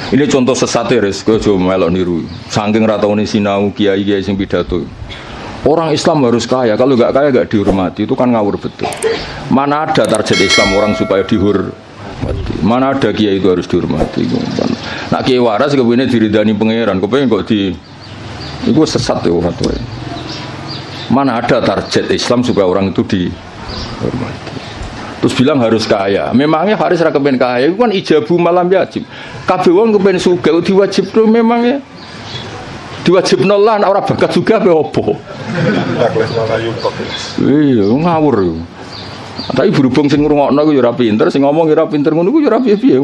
Ini contoh sesat ya, kowe melok niru. Saking ra taune sinau kiai-kiai sing pidato. Orang Islam harus kaya, kalau nggak kaya nggak dihormati, itu kan ngawur betul. Mana ada target Islam orang supaya dihormati? Mana ada kiai itu harus dihormati? Nak kiai waras kemudian diridani pangeran, kepengen kok di, itu sesat ya orang tua. Mana ada target Islam supaya orang itu dihormati? Terus bilang harus kaya. Memangnya Haris ra kepen kaya, itu kan ijabu malam yajib. Kabeh wong kepen sugih diwajib tuh memangnya. Diwajib nolan orang bakat juga apa opo? Iya ngawur. Tapi berhubung sing ngrungokno ku ya ora pinter, sing ngomong ya ora pinter ngono ku ya ora piye-piye.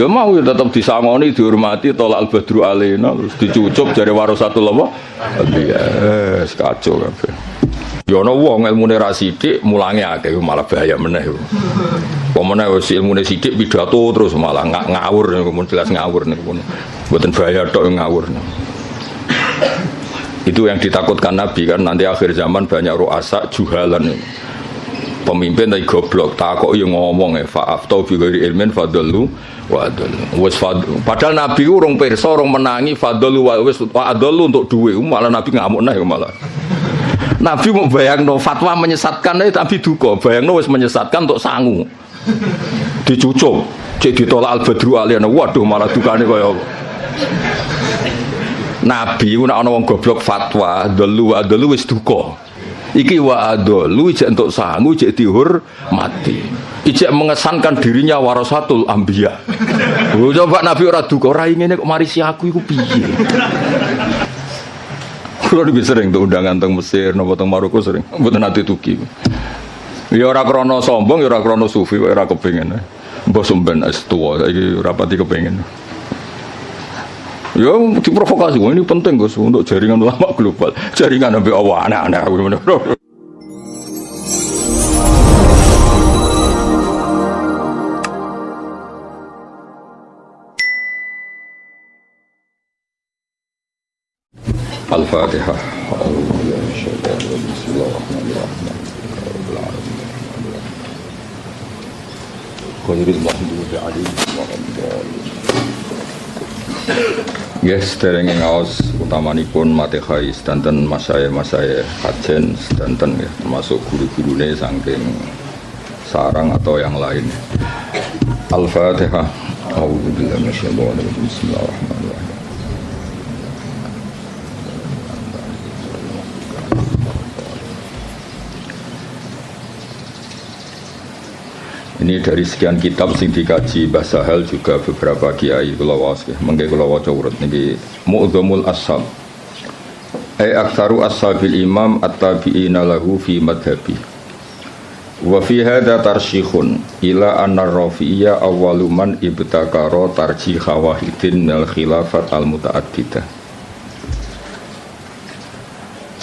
Ya mau ya tetep disangoni, dihormati, tolak al-badru alaina, terus dicucup jare warasatul apa? Iya, kacau kabeh. Ya ana wong ilmune ra sithik, mulange akeh malah bahaya meneh. Pemene wis ilmune sithik pidato terus malah ngawur, jelas ngawur niku. Mboten bahaya tok ngawur. Itu yang ditakutkan Nabi kan nanti akhir zaman banyak ru'asa juhalan. Pemimpin tapi goblok, takok yo ngomong fa'aftau bi ghairi ilmin fadallu wa adallu. Wis padahal Nabi urung pirsa, urung menangi fadallu wa wis adallu untuk duwe, malah Nabi ngamuk nah malah. Nabi mau bayangno fatwa menyesatkan tapi duka, bayangno wis menyesatkan untuk sangu. Dicucuk, cek ditolak al-badru alaina. Waduh malah dukane kaya Nabi ku nek ana wong goblok fatwa, dalu wis duka. Iki wa adalu ijek entuk sangu, ijek dihormati. Ijek mengesankan dirinya warasatul anbiya. Oh, coba Nabi ora duka, ora ngene kok marisi aku iku piye? Kulo iki sering tuh undangan teng Mesir napa teng Maroko sering. Mboten ate tuki. Ya ora krana sombong, ya ora krana sufi, ora kepengin. Mbah somben es tuwa saiki ora pati kepengin. Ya diprovokasi, ini penting Gus untuk jaringan ulama global. Jaringan sampai Allah aneh-aneh. Al-Fatihah. Yes, dereng ngaos utamanipun Matihai sedanten masaya kajen sedanten ya, termasuk guru-gurune saking sarang atau yang lain. Al-Fatihah. A'udzubillahi minasyaitonir rajim. Bismillahirrahmanirrahim. Ini dari sekian kitab sing dikaji Mbah Sahal juga beberapa kiai kula waos nggih. Mengke kula waca urut niki Mu'dhamul Ashab. Aktsaru ashabil imam at-tabi'ina lahu fi madhhabi. Wa fi hadza tarsyikhun ila anna ar-Rafi'iyya awwalu man ibtakara tarjih wahidin minal khilafat al-muta'addidah.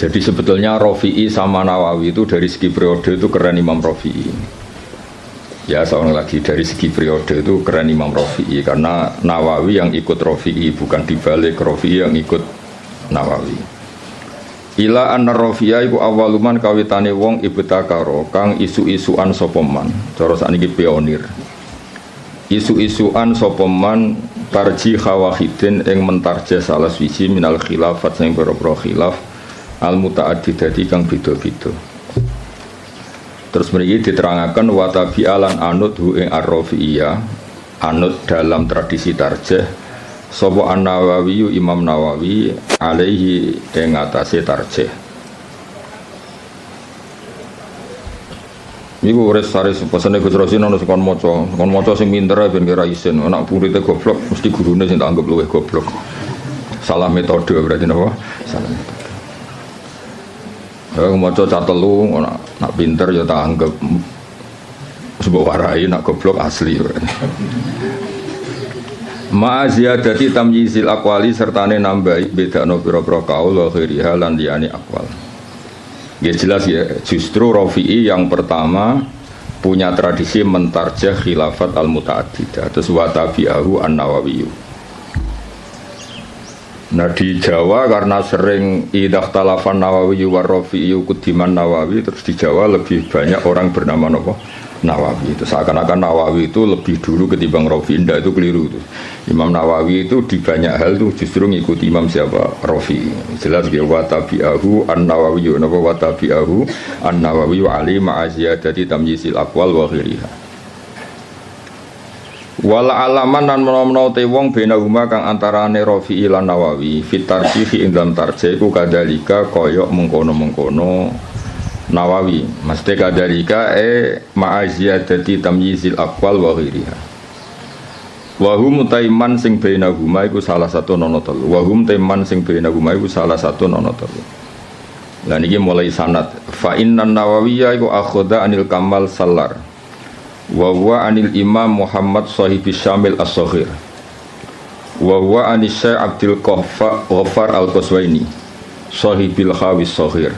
Jadi sebetulnya Rafi'i sama Nawawi itu dari segi periode itu keren Imam Rafi'i. Ya seorang lagi dari segi periode itu keren Imam Rafi'i karena Nawawi yang ikut Rafi'i bukan dibalik Rafi'i yang ikut Nawawi. Ila anna Rafi'a iku awaluman kawitane wong ibtakaro kang isu-isuan sapa man. Cara sakniki pionir. Isu-isuan sapa man tarjih wahidin ing mentarjih salah siji minal khilafat sing pira-pira khilaf al muta'addidati kang beda-beda. Terus mriki diterangkan wa tabi'alan anut hu ing ar-Rafi'iyah anut dalam tradisi tarjih sapa An-Nawawi Imam Nawawi alaihi ing atase tarjih. Niku res pesane Gus Rasin ono kon maca sing pinter ben kira isin, anak muridé goblok mesti gurune sing tak anggap luwih goblok. Salah metode berarti napa? Salah metode. Ya maca cat telu nak pinter ya tak anggap sebab warai nak goblok asli. Ma ziyadati tamyizil aqwali sertane nambahi bedakno pira-pira kaul wa khairiha lan liyane aqwal. Ya jelas ya, justru Rafi'i yang pertama punya tradisi mentarjah khilafat al-muta'addidah terus wa tabi'ahu an-Nawawi. Nah di Jawa karena sering idah talafan Nawawi war Rafi'i kudiman Nawawi terus di Jawa lebih banyak orang bernama Nawawi Nawawi. Itu seakan-akan Nawawi itu lebih dulu ketimbang Rafi'i. Indah, itu keliru itu. Imam Nawawi itu di banyak hal itu justru ngikuti Imam siapa? Rafi'i. Jelas ya, wa tabi'ahu an-Nawawi wa tabi'ahu an-Nawawi wa ali ma'aziyadati tamyisil aqwal wa ghiriha. Wala alaman lan menawa te wong benahuma kang antarane Rafi'i lan Nawawi fit tarjih ing dalam tarjih iku kadalika kaya mengkono-mengkono Nawawi mesti kadalika ma'aziyadati tamyizil aqwal wa ghiriha. Wa hum taiman sing benahuma iku salah satu nono telu. Wa hum taiman sing benahuma iku salah satu nono telu. Lah niki mulai sanad fa innan Nawawiyya iku akhadha anil Kamal Sallar wa huwa anil Imam Muhammad Shahibis Syamil As-Saghir wa huwa anis Syekh Abdul Ghaffar Al-Qaswaini Shahibil Khawis Saghir.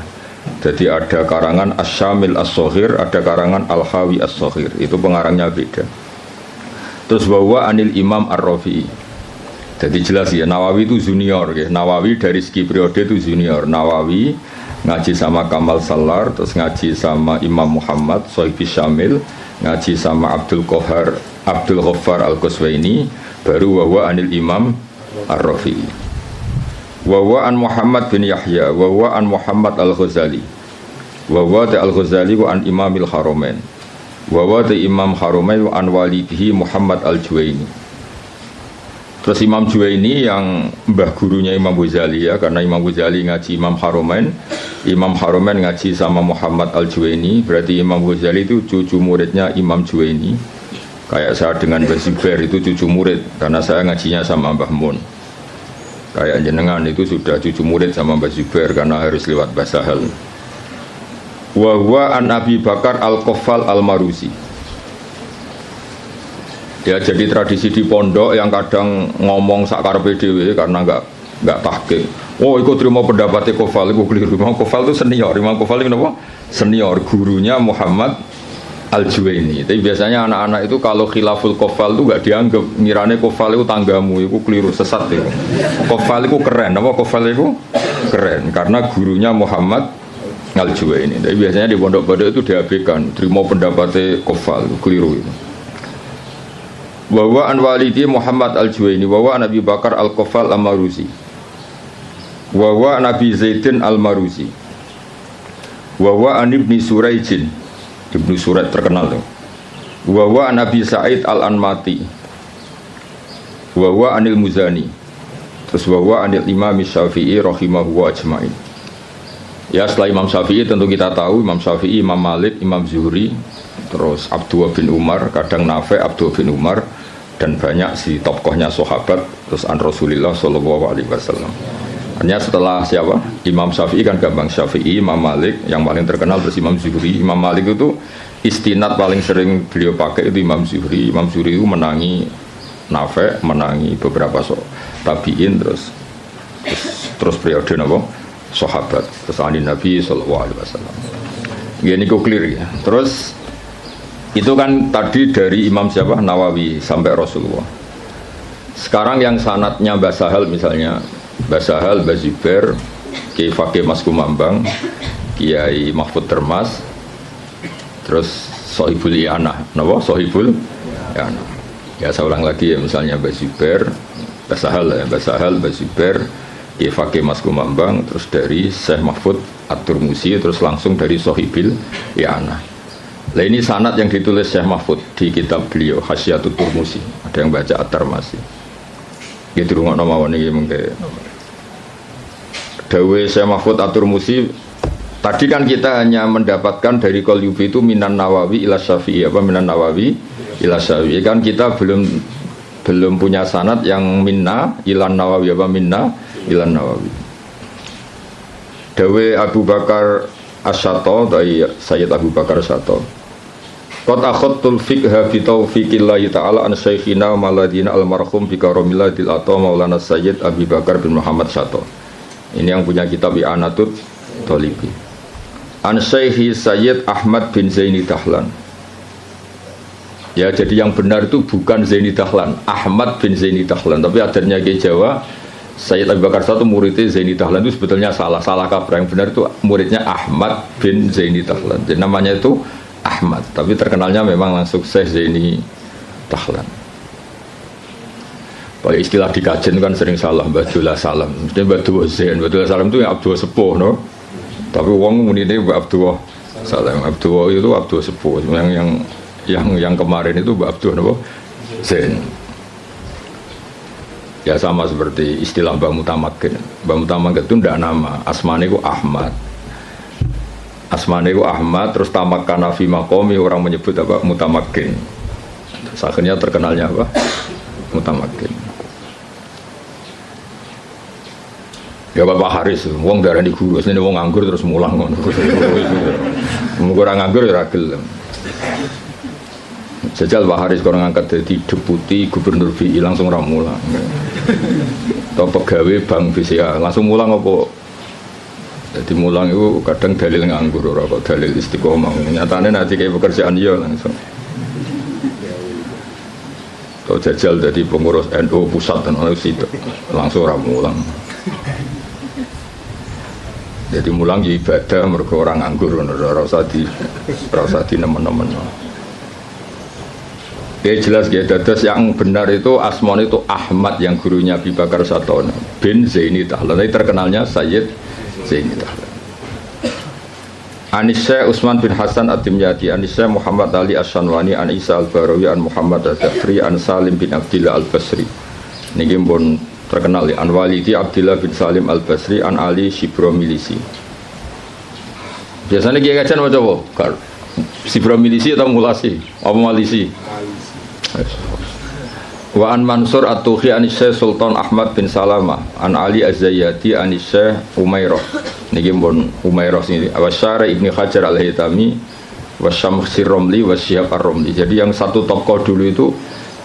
Jadi ada karangan As-Syamil As-Saghir, ada karangan Al-Khawi As-Saghir. Itu pengarangnya beda. Terus wa huwa anil Imam Ar-Rafi'i. Jadi jelas ya, Nawawi itu junior ya. Nawawi dari segi periode itu junior. Nawawi ngaji sama Kamal Sallar, terus ngaji sama Imam Muhammad Shahibis Syamil, ngaji sama Abdul Ghaffar Al-Qaswaini, baru wa anil Imam Ar-Rafi'i. Wa an Muhammad bin Yahya, wa an Muhammad Al-Ghazali, wa Al-Ghazali wa an Imamil Haramain, wa Imam Haramain wa an walidihi Muhammad Al-Juwaini. Terus Imam Juwaini yang mbah gurunya Imam Ghazali ya, karena Imam Ghazali ngaji Imam Haramain ngaji sama Muhammad Al-Juwaini, berarti Imam Ghazali itu cucu muridnya Imam Juwaini. Kayak saya dengan Mbah Zubair itu cucu murid, karena saya ngajinya sama Mbah Mun. Kayak jenengan itu sudah cucu murid sama Mbah Zubair karena harus lewat Mbah Sahal. Wa huwa an Abi Bakar Al-Qaffal Al-Maruzi. Ya, jadi tradisi di pondok yang kadang ngomong sakarepe dhewe karena enggak tahqiq. Oh, ikut terima pendapatnya Qaffal, itu keliru. Imam Qaffal itu senior. Imam Qaffal itu apa? Senior, gurunya Muhammad Al-Juwaini. Tapi biasanya anak-anak itu kalau khilaful Qaffal itu enggak dianggap, ngirane Qaffal itu tanggamu, itu keliru, sesat itu. Qaffal itu keren, apa Qaffal itu keren karena gurunya Muhammad Al-Juwaini. Tapi biasanya di pondok-pondok itu diabaikan, terima pendapatnya Qaffal, itu keliru itu. Wa an walidi Muhammad Al-Juwaini, wa an Abi Bakar Al-Qaffal Al-Maruzi, wa Nabi Zaidin Al-Maruzi, wa an Ibni Suraijin, Ibnu Surat terkenal tuh. Wa Nabi Sa'id Al-Anmati, wa anil Muzani. Terus wa anil Imam Syafi'i rahimahu ajmain. Ya, setelah Imam Syafi'i tentu kita tahu Imam Syafi'i, Imam Malik, Imam Zuhri, terus Abdullah bin Umar, kadang Nafi' Abdullah bin Umar, dan banyak si tokohnya sahabat, terus an Rasulillah sallallahu alaihi wasallam. Hanya setelah siapa? Imam Syafi'i kan gampang, Syafi'i, Imam Malik yang paling terkenal, terus Imam Zuhri. Imam Malik itu istinad paling sering beliau pakai itu Imam Zuhri. Imam Zuhri itu menangi Nafi', menangi beberapa tabi'in, terus periode apa? Sahabat, terus ani Nabi sallallahu alaihi wasallam. Ini kok clear ya. Terus itu kan tadi dari Imam siapa? Nawawi sampai Rasulullah. Sekarang yang sanadnya Mbah Sahal misalnya, Mbah Sahal, Mbah Zubair, Kiai Fakih Mas Kumambang, Kiai Mahfud Termas, terus Sohibul Ianah, napa? Sohibul Ianah. Ya saya ulang lagi ya, misalnya Mbah Zubair, Mbah Sahal ya, Mbah Sahal, Mbah Zubair, Kiai Fakih Mas Kumambang, terus dari Syekh Mahfud At-Turmusi, terus langsung dari Sohibul Ianah. Nah ini sanad yang ditulis Syekh Mahfud di kitab beliau Hasyiatut Turmusi. Ada yang baca At-Tarmasi. Gitu rungokno mawon iki mengke. Dawe Syekh Mahfud At-Turmusi, tadi kan kita hanya mendapatkan dari Qalyubi itu minan Nawawi ila Syafi'i, apa minan Nawawi ila Syafi'i, kan kita belum punya sanad yang minna ilan Nawawi, apa minna ilan Nawawi. Dawe Abu Bakar Asy-Syato dari Sayyid Abu Bakar Asy-Syato, qad akhadtul fiqha bi taufiqillahi ta'ala an syekhina maladina almarhum bi karamillatil ata Maulana Sayyid Abu Bakar bin Muhammad Syato. Ini yang punya kitab I'anatul Thalibi. An Syekhi Sayyid Ahmad bin Zaini Dahlan. Ya, jadi yang benar itu bukan Zaini Dahlan, Ahmad bin Zaini Dahlan. Tapi adarnya ke Jawa, Sayyid Abu Bakar Syato muridnya Zaini Dahlan itu sebetulnya salah kaprah. Yang benar itu muridnya Ahmad bin Zaini Dahlan. Jadi namanya itu Ahmad, tapi terkenalnya memang langsung Syekh Zaini Dahlan. Pakai istilah di kajian kan sering salah, Abdullah Salam. Mesti Abdullah Zain, Abdullah Salam itu yang Abdullah Sepuh, no? Tapi wong muni ini Abdullah Salam. Abdullah itu Abdullah Sepuh. Yang kemarin itu Abdullah no? Zain. Ya sama seperti istilah Mbak Mutamakin. Mbak Mutamakin itu tidak nama, asmane itu Ahmad. Asmane itu Ahmad, terus tamakana fi maqami, orang menyebut apa? Mutamakin. Terus akhirnya terkenalnya apa? Mutamakin. Ya Bapak Haris, wong darani guru, sini wong nganggur terus mulang ngono. Ora nganggur ya ora gelem. Jajal Pak Haris kalau ngangkat jadi deputi gubernur BI langsung ra mulang. Atau pegawai bank BCA langsung mulang apa? Jadi mulang itu kadang dalil nganggur ora kok dalil istiqomah. Nyatane nanti kayak pekerjaan dia langsung. Atau jajal jadi pengurus NU pusat dan langsung ra mulang. Jadi mulang ya ibadah mergo orang nganggur ora usah di nemen-nemen. Ya jelas ya dados yang benar itu asmane itu Ahmad yang gurunya Abi Bakar Satono bin Zaini Dahlan. Terkenalnya Sayyid Zaini Dahlan. Anisya Utsman bin Hasan At-Timyati, Anisya Muhammad Ali Asy-Syanwani, An Isa Al-Barawi, An Muhammad Az-Zafri, An Salim bin Abdillah Al-Basri. Niki pun terkenal ya, An Walidi Abdillah bin Salim Al-Basri, An Ali Shibro Milisi. Biasanya kiai kajian macam apa? Shibro Milisi atau Mulasi? Apa Malisi? Wa an Mansur At-Tuhi An Syekh Sultan Ahmad bin Salama, An Ali Az-Zayyati, An Syekh Umairah. Niki pun Umairah sini. Wa Syara Ibnu Hajar Al-Haytami, wa Syamsir Romli, wa Syihab Ar-Romli. Jadi yang satu tokoh dulu itu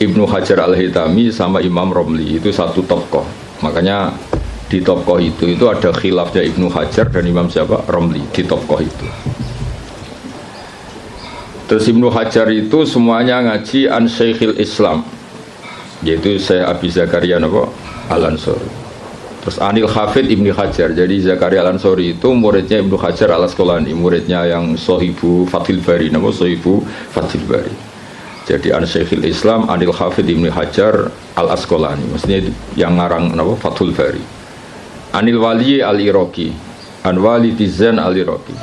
Ibnu Hajar Al-Haytami sama Imam Romli, itu satu tokoh. Makanya di tokoh itu ada khilafnya Ibnu Hajar dan Imam siapa? Romli di tokoh itu. Terus Ibnu Hajar itu semuanya ngaji an Syekhil Islam, yaitu Syekh Abi Zakaria Al-Ansori. Terus Anil Hafid Ibnu Hajar. Jadi Zakaria Al-Ansori itu muridnya Ibnu Hajar Al-Asqalani, muridnya yang Sohibu Fathil Bari, Sohibu Fathil Bari. Jadi an Syekhil Islam Anil Hafid Ibnu Hajar Al-Asqalani, maksudnya yang ngarang Fathul Bari. Anil Wali Al-Iraqi, An Wali Tizan Al-Iraqi.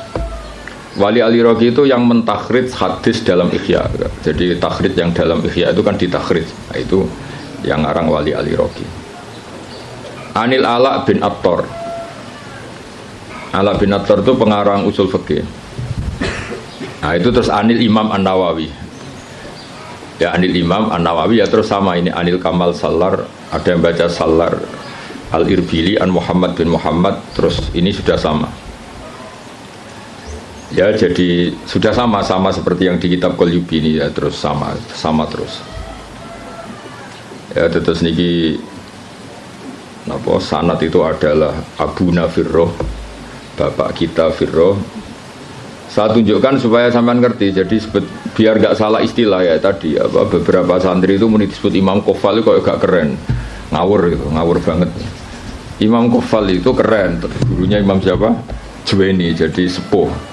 Wali Al-Iraqi itu yang mentakhrij hadis dalam Ihya. Jadi takhrij yang dalam Ihya itu kan ditakhrij. Nah, itu yang ngarang Wali Al-Iraqi. Anil Ala bin Attar. Ala bin Attar itu pengarang usul fikih. Nah, itu terus Anil Imam An-Nawawi. Ya Anil Imam An-Nawawi ya terus sama ini Anil Kamal Salar, ada yang baca Salar Al-Irbili An Muhammad bin Muhammad, terus ini sudah sama. Ya jadi sudah sama seperti yang di kitab Qalyubi ini ya, terus sama terus. Ya terus niki napa sanad itu adalah Abuna Firroh, bapak kita Firroh. Saya tunjukkan supaya sampean ngerti. Jadi biar gak salah istilah ya tadi apa beberapa santri itu disebut Imam Kofal itu kok gak keren, ngawur banget. Imam Kofal itu keren, gurunya Imam siapa? Juwaini, jadi sepuh.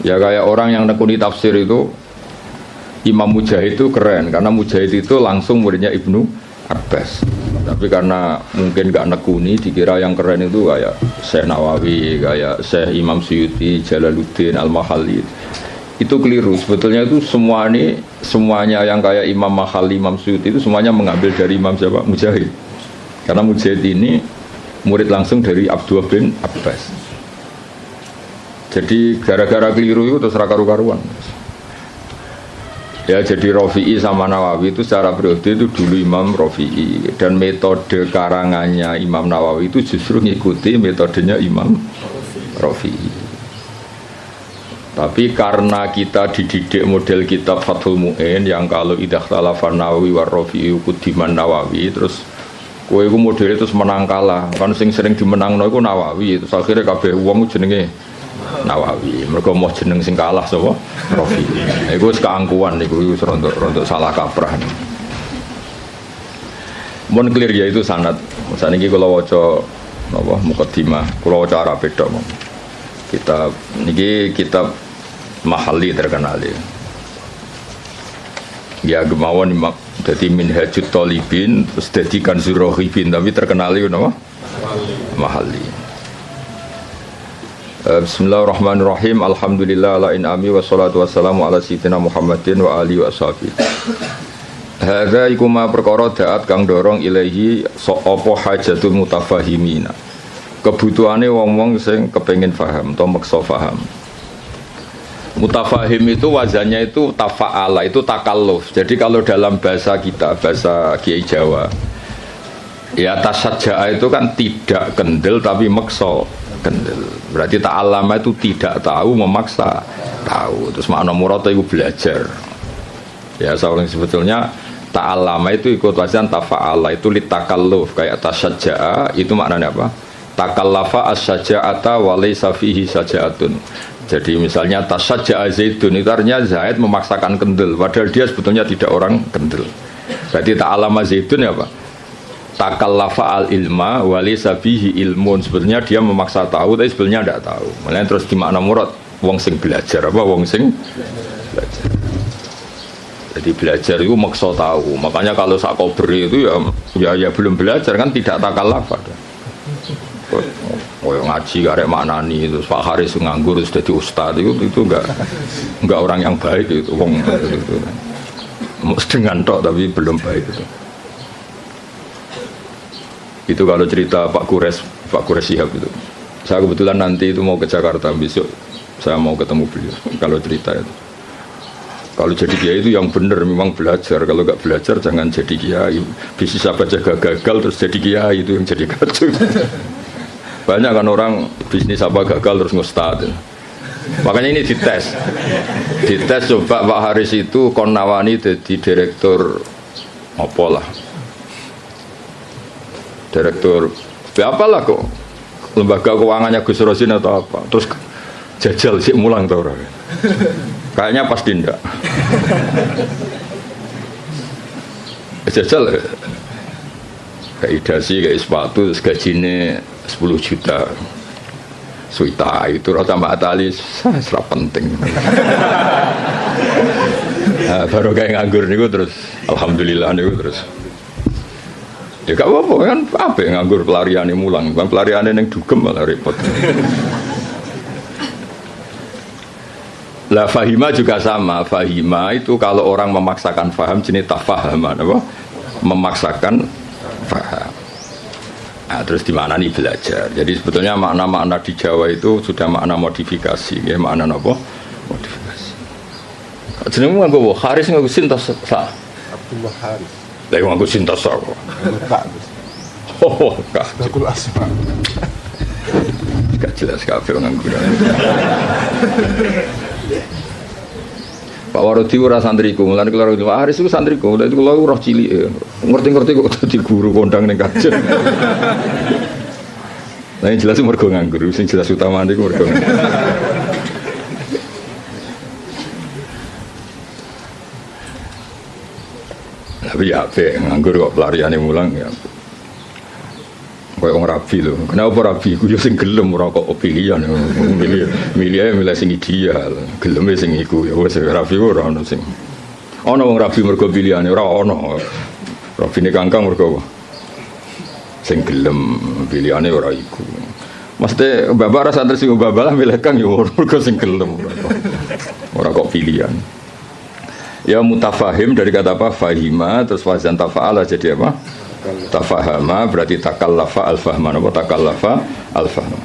Ya kayak orang yang nekuni tafsir itu Imam Mujahid itu keren karena Mujahid itu langsung muridnya Ibnu Abbas. Tapi karena mungkin gak nekuni, dikira yang keren itu kayak Syekh Nawawi, kayak Syekh Imam Suyuti, Jalaluddin Al-Mahalli. Itu keliru. Sebetulnya itu semuanya yang kayak Imam Mahalli, Imam Suyuti itu semuanya mengambil dari Imam siapa? Mujahid. Karena Mujahid ini murid langsung dari Abdullah bin Abbas. Jadi gara-gara keliru itu terus karu-karuan. Ya jadi Rafi'i sama Nawawi itu secara periode itu dulu Imam Rafi'i, dan metode karangannya Imam Nawawi itu justru ngikuti metodenya Imam Rafi'i. Tapi karena kita dididik model kitab Fathul Mu'in yang kalau idah talafan Nawawi war Rafi'i kudiman Nawawi, terus kowe iku model itu menang kalah. Kan sing sering dimenangno iku Nawawi, terus akhirnya kabeh wong jenenge Nawawi, mereka mau jeneng sing kalah sapa? Rafi. Iku wis keangkuhan niku wis rontok salah kaprah. Mun clear ya itu sanad. Saniki kula waca napa mukadimah, kula waca Arab tok. Kitab niki kitab Mahalli terkenal ya gemawon jadi Minhajut Thalibin terus jadi Kanzur Raghibin tapi terkenal itu apa? Mahalli. Bismillahirrahmanirrahim. Alhamdulillah ala in'ami wassalatu wassalamu ala sayyidina Muhammadin wa alihi wa ashabihi. Hadza iku ma perkara daat kang dorong ilahi apa hajatul mutafahimina. Kebutuhane wong-wong sing kepengin paham atau maksa paham. Mutafahim itu wazannya itu tafa'ala, itu takalluf. Jadi kalau dalam bahasa kita, bahasa Kiai Jawa, ya tasajja'a itu kan tidak kendel tapi maksa kendel. Berarti ta'allama itu tidak tahu, memaksa tahu. Terus makna murad itu belajar. Ya seorang sebetulnya ta'allama itu ikut wazan tafa'ala, itu litakalluf. Kayak tasajja'a itu maknanya apa? Takallafa as-saja'ata wa laysa fihi saja'atun. Jadi misalnya tasajja'a Zaidun itu artinya Zaid memaksakan kendel padahal dia sebetulnya tidak orang kendel. Berarti ta'allama Zaidun ya apa? Takallafa al-ilma wa laysa fihi ilmun. Sebetulnya dia memaksa tahu tapi sebetulnya tidak tahu. Makanya terus di makna murad wong sing belajar apa wong sing belajar. Jadi belajar itu maksa tahu. Makanya kalau sak kubri itu ya belum belajar kan tidak takallafa. Oh ngaji karek maknani terus Pak Haris nganggur terus jadi ustad itu enggak orang yang baik itu wong itu. Dengan tok tapi belum baik itu. Itu kalau cerita Pak Kures Shihab itu. Saya kebetulan nanti itu mau ke Jakarta besok saya mau ketemu beliau. Kalau cerita itu. Kalau jadi kiai itu yang benar memang belajar. Kalau enggak belajar jangan jadi kiai. Bisnis apa jaga gagal terus jadi kiai itu yang jadi kacau. Banyak kan orang bisnis apa gagal terus ngustad. Makanya ini dites coba Pak Haris itu kon nawani jadi direktur apa lah, direktur apalah kok lembaga keuangannya Gus Rosin atau apa terus jajal sih mulang tau orang kayaknya pas tindak jajal kayak idasi kayak sepatu terus gajinya 10 juta suita itu rata Mbak Atali serap penting. Nah, baru kayak nganggur niku terus alhamdulillah niku terus ya gak apa-apa kan apa yang nganggur pelariannya mulang bukan pelariannya yang dugem malah repot. Lah fahima juga sama. Fahima itu kalau orang memaksakan faham jenis tafahaman apa memaksakan faham. Nah, terus di mana nih belajar. Jadi sebetulnya makna-makna di Jawa itu sudah makna modifikasi, ya makna apa? Modifikasi. Jenengmu nganggo Haris nganggo Sintas sa. Abdullah Haris. Lah nganggo Sintas sa. Oh, enggak. Zakul Asma. Enggak jelas kabeh nganggo. Pak Warudi ora santriku, mulane kula Pak Haris iku santriku, lha itu kula roh cilik. Ngerti-ngerti kok dadi guru kondang ning kajen. Lah jelas mergo nganggur, sing jelas utamane iku mergo. Tapi ya apik nganggur kok pelariane mulang ya. Kayak orang rabi loh, kenapa rabi? Aku sing gelem ora kok pilihan, milih sing ideal, geleme sing iku ya wis rabi ora ono sing. Ono wong rabi mergo pilihane ora ono. Rabine kangkang mergo sing gelem pilihane ora iku. Mesti bapak rasa santri sing bapak lah milih kang ya mergo sing gelem ora kok pilihan. Ya mutafahim dari kata apa? Fahima terus wazan tafa'ala jadi apa? Tafahama berarti takallafa al-fahman apa takallafa al-fahman.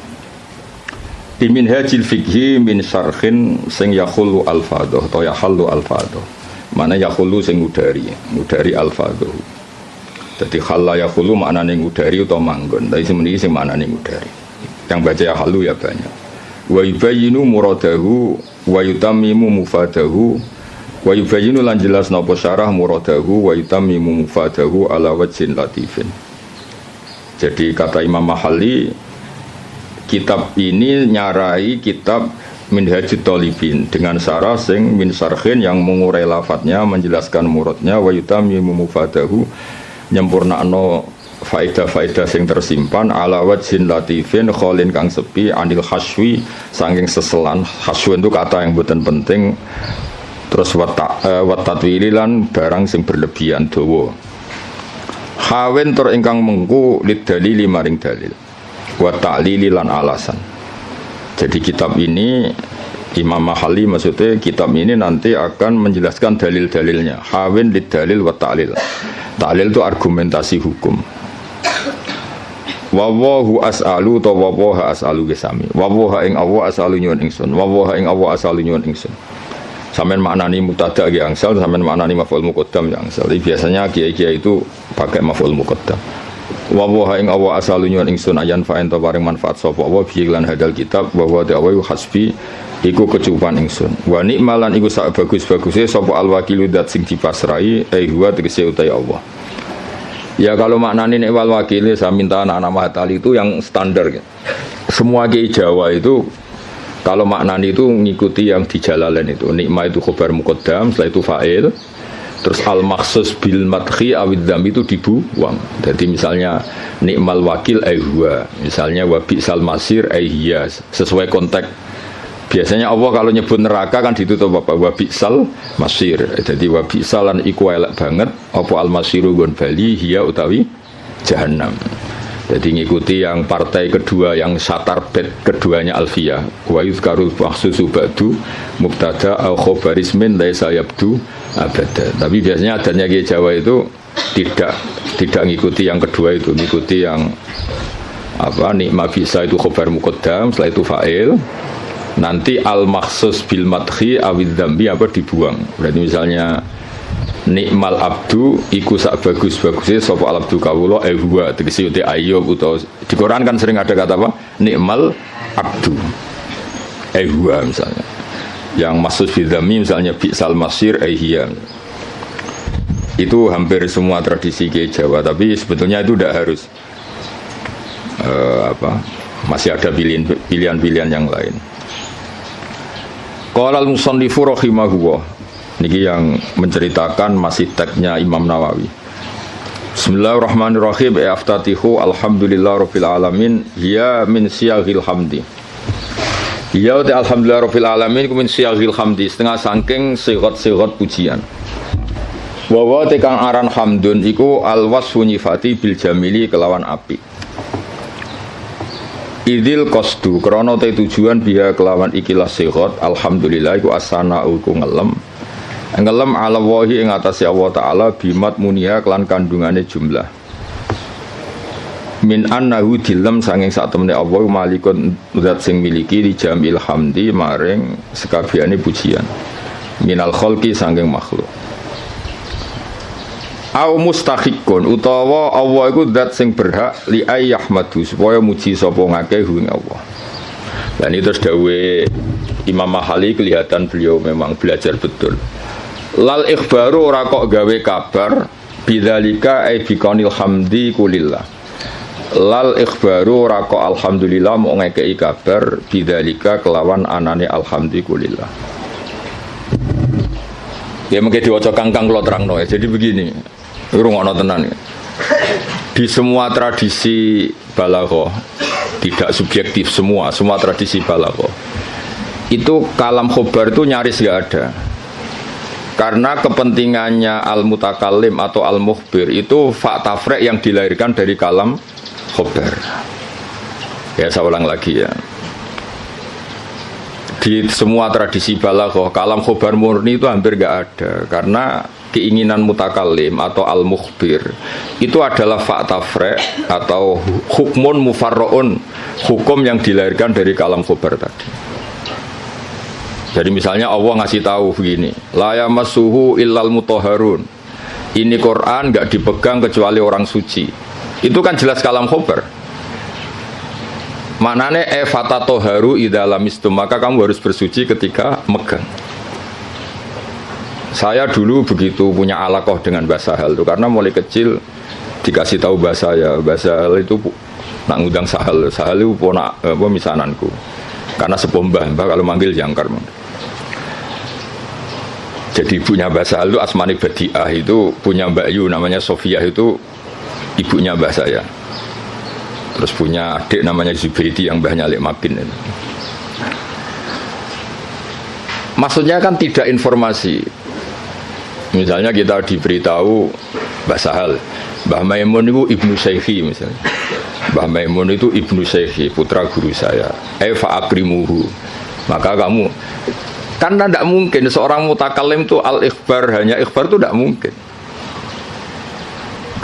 Di minhajil fikhi min syarhin sing yakhulu al-fadhah atau yahallu al-fadhah. Mana yakhulu sing ngudari al-fadhah. Dadi khalla yakhulu maknane ngudari utawa manggon. Tapi semeniki sing maknane ngudari. Yang baca yahallu ya banyak. Wa yubayyinu muradahu wa yutammimu mufadahu. Wa yubayyinu lan jelas napa syarah muradahu wa yutammimu mufadahu ala wajhin latifin. Jadi kata Imam Mahalli kitab ini nyarai kitab Minhajut Thalibin dengan syarah sing min syarhin yang mengurai lafadznya menjelaskan muradnya wa yutammimu mufadahu nyempurnakno faedah-faedah sing tersimpan ala wajhin latifin kholin kang sepi anil haswi saking seselan. Haswi itu kata yang bukan penting. Terus watatwili lan barang sing berlebihan dawa. Hawin tur ingkang mengku lidalili maring dalil. Wa ta'lili lan alasan. Jadi kitab ini Imam Mahali maksudnya kitab ini nanti akan menjelaskan dalil-dalilnya. Hawin lidalil wa ta'lil. Ta'lil itu argumentasi hukum. Wawahu as'alu to wawaha as'alu gesami. Wawaha ing Allah as'alu nyuwun ingsun. Wawaha ing Allah as'alu nyuwun ingsun. Sampeyan maknani mubtada ki angsal, sampeyan maknani maf'ul muqaddam ya angsal. Jadi biasanya kiai-kiai itu pakai maf'ul muqaddam. Wawaha ing Allah as'alu nyuwun ingsun ayan fa'in to paring manfaat sapa Allah bi lan hadal kitab wa wa ta'awu hasbi iku kecukupan ingsun. Wa nikmalan iku sak bagus-baguse sapa al-wakilu dat sing dipasrai huwa tegese utai Allah. Ya kalau maknanya nek wal wakili saya minta anak-anak Mahatali itu yang standar gitu. Semua kiai Jawa itu kalau maknanya itu ngikuti yang di Jalalain itu. Nikmah itu khobar muqaddam, setelah itu fa'il. Terus al-makhsus bil madhi awid dzam itu dibuang. Jadi misalnya nikmal wakil huwa, misalnya wa bi'sal masir hiya, sesuai konteks. Biasanya Allah kalau nyebut neraka kan ditutup apa? Wa bi'sal masir. Jadi wa bi'salan iku elek banget apa al-masiru gon bali hiya utawi jahannam. Jadi ngikuti yang partai kedua yang satar bed keduanya Alfiyah. Wa yuzkaru makhsusu ba'du mubtada au khobaris min laisa yabdu abada. Tapi biasanya adanya kiai Jawa itu tidak ngikuti yang kedua itu, ngikuti yang apa nikma bisa itu khobar muqaddam, setelah itu fa'il. Nanti al-makhsus bil madhi awid dzambi apa dibuang. Berarti misalnya nikmal abdu iku sak bagus-bagusnya sapa al abdu kawula huwa tegese uti Ayub utawa di Quran kan sering ada kata apa? Nikmal abdu huwa misalnya. Yang maksud bidzammi misalnya bi'sal masir hiya. Itu hampir semua tradisi kiai Jawa, tapi sebetulnya itu tidak harus masih ada pilihan-pilihan yang lain. Qala al-musannifu rahimahullah. Niki yang menceritakan masih teksnya Imam Nawawi. Bismillahirrahmanirrahim. Aftatihu alhamdulillah rabbil alamin. Ya min siyaghil hamdi. Ya ta alhamdulillah rabbil alamin ku min siyaghil hamdi, setengah saking sigat-sigat pujian. Wa wa tekang aran hamdun iku alwasfu nyifati bil jamili kelawan apik. Idil qasdu krana te tujuan biha kelawan ikilah sigat alhamdulillah iku asana uku ngelem ala wahi ing atase Allah taala bimat munia kelan kandungane jumlah min annahu dilem sanging sak temene Allah malikun zat sing miliki di jamil hamdi maring sekabehane pujian minal khalqi sanging makhluk au mustahiqun utawa Allah iku zat sing berhak li ayyahmadu supaya muji sapa ngakeh ing Allah. Dan itu terus dawuhe Imam Mahali kelihatan beliau memang belajar betul. Lal ikhbaru ora kok gawe kabar bidzalika ai biqanil hamdi kulillah. Lal ikhbaru ora kok alhamdulillah mau ngekei kabar bidzalika kelawan anane alhamdulillah. Ya mungkin diwaca kangkang kula terangno ya. Jadi begini. Rungokno tenan ya. Di semua tradisi balaghah tidak subjektif semua tradisi balaghah itu kalam khobar itu nyaris gak ada karena kepentingannya al-mutakallim atau al-mukhbir itu fakta frek yang dilahirkan dari kalam khobar. Ya saya ulang lagi ya, di semua tradisi balaghah kalam khobar murni itu hampir gak ada karena keinginan mutakallim atau al-mukhbir itu adalah fakta frek atau hukmun mufarro'un, hukum yang dilahirkan dari kalam khobar tadi. Jadi misalnya Allah ngasih tahu begini, la yamassuhu illal mutahharun, ini Quran gak dipegang kecuali orang suci. Itu kan jelas kalam khobar. Maknanya fatatoharu idza lamistum, maka kamu harus bersuci ketika megang. Saya dulu begitu punya alaqah dengan Mbah Sahal itu karena mulai kecil dikasih tahu Mbah Sahal itu nak ngundang Sahal itu ponak misananku karena sepuh Mbah kalau manggil jangkar. Jadi ibunya Mbah Sahal itu Asmani Badiah itu punya Mbak Yu namanya Sofia itu ibunya mbah saya. Terus punya adik namanya Zubaidi yang mbahnya Alik Makin. Maksudnya kan tidak informasi. Misalnya kita diberitahu Mbah Sahal, Mbah Maimun itu ibnu Syekhi misalnya. Mbah Maimun itu ibnu Syekhi, putra guru saya. Fa akrimuhu. Maka kamu, karena tidak mungkin seorang mutakalim itu al-ikhbar, hanya ikhbar itu tidak mungkin.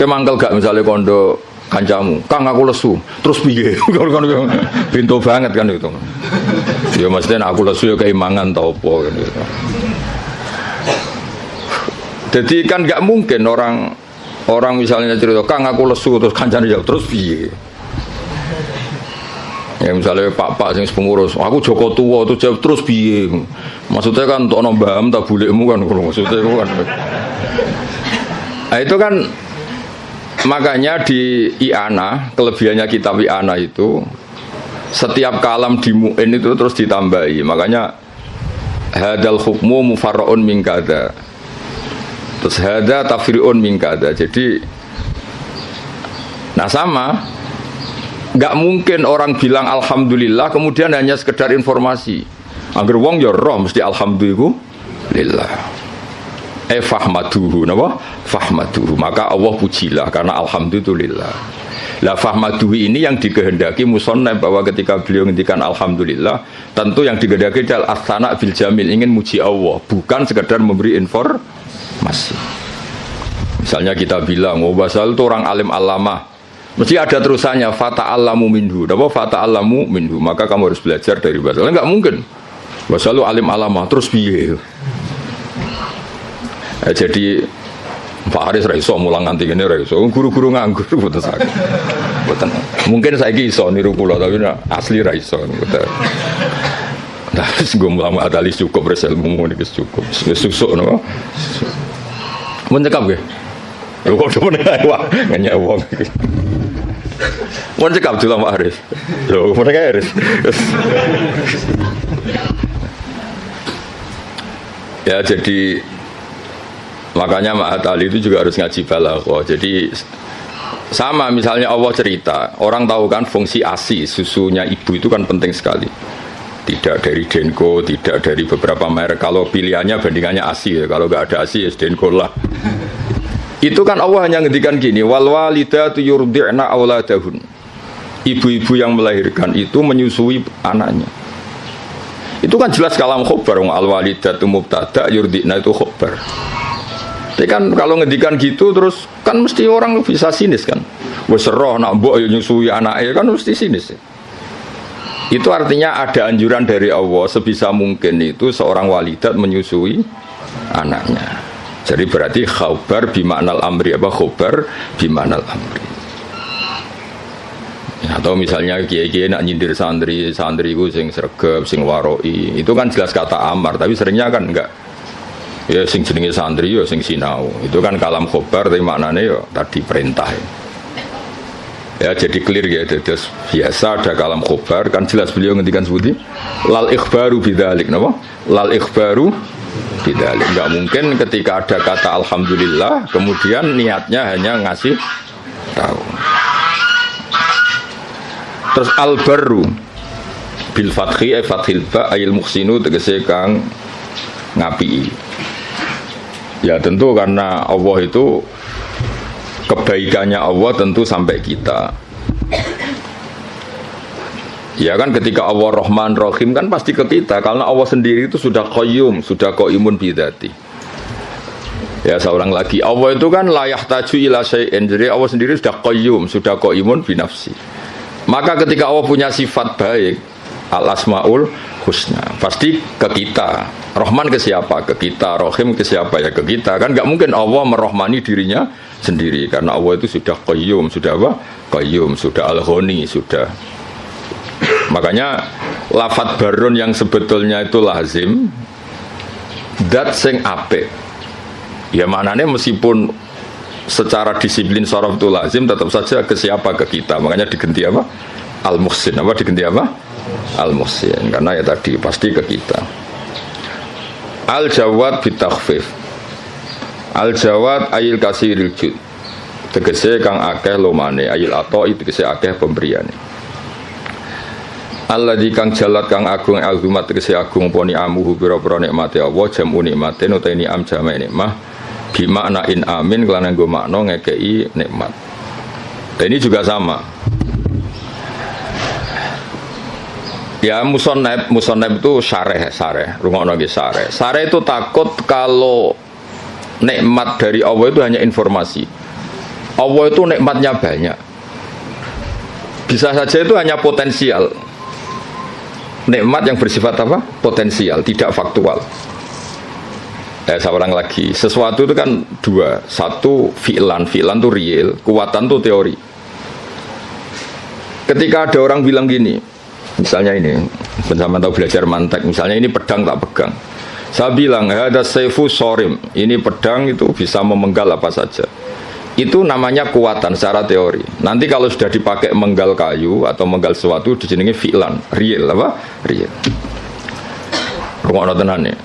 Kemangkel gak misalnya kondo kancamu, Kang aku lesu, terus piye? Pintu banget kan itu. Ya maksudnya aku lesu ya keimangan tau apa kan gitu. Jadi kan nggak mungkin orang misalnya cerita, Kang aku lesu terus kancane jawab terus piye? Ya misalnya pak sing pengurus, aku Joko tua terus jawab terus piye? Maksudnya kan untuk nombam tak bulekmu kan maksudnya itu kan. Nah itu kan makanya di I'anah, kelebihannya kitab I'anah itu setiap kalam di mu'in itu terus ditambahi. Makanya hadal hukmu mufarra'un min kada, terus hada tafri'un min kada. Jadi nah sama, nggak mungkin orang bilang alhamdulillah kemudian hanya sekedar informasi. Angger wong ya roh mesti alhamdulillah. Fahmaduhu, napa? Fahmaduhu. Maka Allah pujilah karena alhamdulillah. Lah fahmaduhu ini yang dikehendaki musannaf bahwa ketika beliau ngendikan alhamdulillah, tentu yang dikehendaki adalah as-sana bil jamil, ingin muji Allah, bukan sekedar memberi informasi. Misalnya kita bilang, oh Basal itu orang alim alamah, mesti ada terusannya fata'allamu minhu. Napa fata'allamu minhu? Maka kamu harus belajar dari Basal. Enggak mungkin. Basal itu alim alamah terus piye? Jadi Pak Haris raiso mulang nganti kene raiso. Guru-guru nganggur boten saged. Boten. Mungkin saiki iso niru kula tapi asli raiso boten. Nah, wis nggo mulang adali cukup ilmu niki cukup. Wis susuk napa. Mun cekap nggih. Lho kok demen ae wae ngenyak wong iki. Mun cekap dulu Pak Haris. Lho kok mereka Haris. Ya jadi makanya Ma'at Ali itu juga harus ngaji balaghah. Jadi sama misalnya Allah cerita, orang tahu kan fungsi ASI, susunya ibu itu kan penting sekali. Tidak dari Denko, tidak dari beberapa merek. Kalau pilihannya bandingannya ASI ya. Kalau nggak ada ASI ya Denko lah. Itu kan Allah hanya ngendikan gini, wal walidatu yurdi'na auladahun. Ibu-ibu yang melahirkan itu menyusui anaknya. Itu kan jelas kalam khobar, al walidatu mubtada yurdi'na itu khobar. Tapi kan kalau ngendikan gitu terus kan mesti orang bisa sinis kan. Wes roh nak mbok yo nyusui anake kan mesti sinis. Itu artinya ada anjuran dari Allah sebisa mungkin itu seorang walidat menyusui anaknya. Jadi berarti khabar bimaknal amri, apa khabar bimaknal amri. Atau misalnya kiai-kiai nak nyindir santri itu sing sregep, sing waroi, itu kan jelas kata amar, tapi seringnya kan enggak. Ya sing jenenge santri ya sing sinau. Itu kan kalam khobar tapi maknanya ya tadi perintah. Ya jadi clear ya, terus biasa ada kalam khobar kan jelas beliau ngendikan seperti lal ikhbaru bidzalik, napa? Lal ikhbaru bidzalik. Enggak mungkin ketika ada kata alhamdulillah kemudian niatnya hanya ngasih tahu. Terus al-barru bil fathi fathil ba ayil muhsinu tegese kang ngapi. Ya tentu karena Allah itu kebaikannya Allah tentu sampai kita. Ya kan ketika Allah Rahman Rahim kan pasti ke kita karena Allah sendiri itu sudah qayyum, sudah qaimun bidzati. Ya seorang lagi Allah itu kan la yahtaju ila syai'in. Jadi Allah sendiri sudah qayyum, sudah qaimun bi nafsi. Maka ketika Allah punya sifat baik, al-asmaul husna, pasti ke kita. Rahman ke siapa? Ke kita. Rahim ke siapa? Ya ke kita. Kan nggak mungkin Allah merahmani dirinya sendiri karena Allah itu sudah qayyum, sudah apa? Qayyum, sudah al-ghani, sudah. Makanya lafadz barun yang sebetulnya itu lazim, dat sing apik. Ya maknanya meskipun secara disiplin sorof itu lazim, tetap saja ke siapa? Ke kita. Makanya diganti apa? Al-Muhsin. Apa diganti apa? Al-Muhsin. Karena ya tadi pasti ke kita. Al-Jawad bitakhfif. Al-Jawad ayil kasiril jud. tegese kang akeh lomane ayil ato tegese akeh pemberiane. Alladzi kang jalat kang agung azumat tegese agung poni amuhu pira-pira nikmate Allah jamu nikmate utawa ni am jame nikmah bi makna in amin kelan nggo makna ngekeki nikmat. Dan ini juga sama. Ya musonab itu syareh, rungokno nggih syareh. Syareh itu takut kalau nikmat dari Allah itu hanya informasi. Allah itu nikmatnya banyak. Bisa saja itu hanya potensial. Nikmat yang bersifat apa? Potensial, tidak faktual. Saya ulang lagi. Sesuatu itu kan dua. Satu fi'lan itu real, kekuatan itu teori. Ketika ada orang bilang gini, misalnya ini, bersama tahu belajar mantek, misalnya ini pedang tak pegang. Saya bilang, ada saifu sorim. Ini pedang itu bisa memenggal apa saja. Itu namanya kekuatan secara teori. Nanti kalau sudah dipakai menggal kayu atau menggal sesuatu dijenengi fi'lan, real apa? Real. Rungokno tenan ya.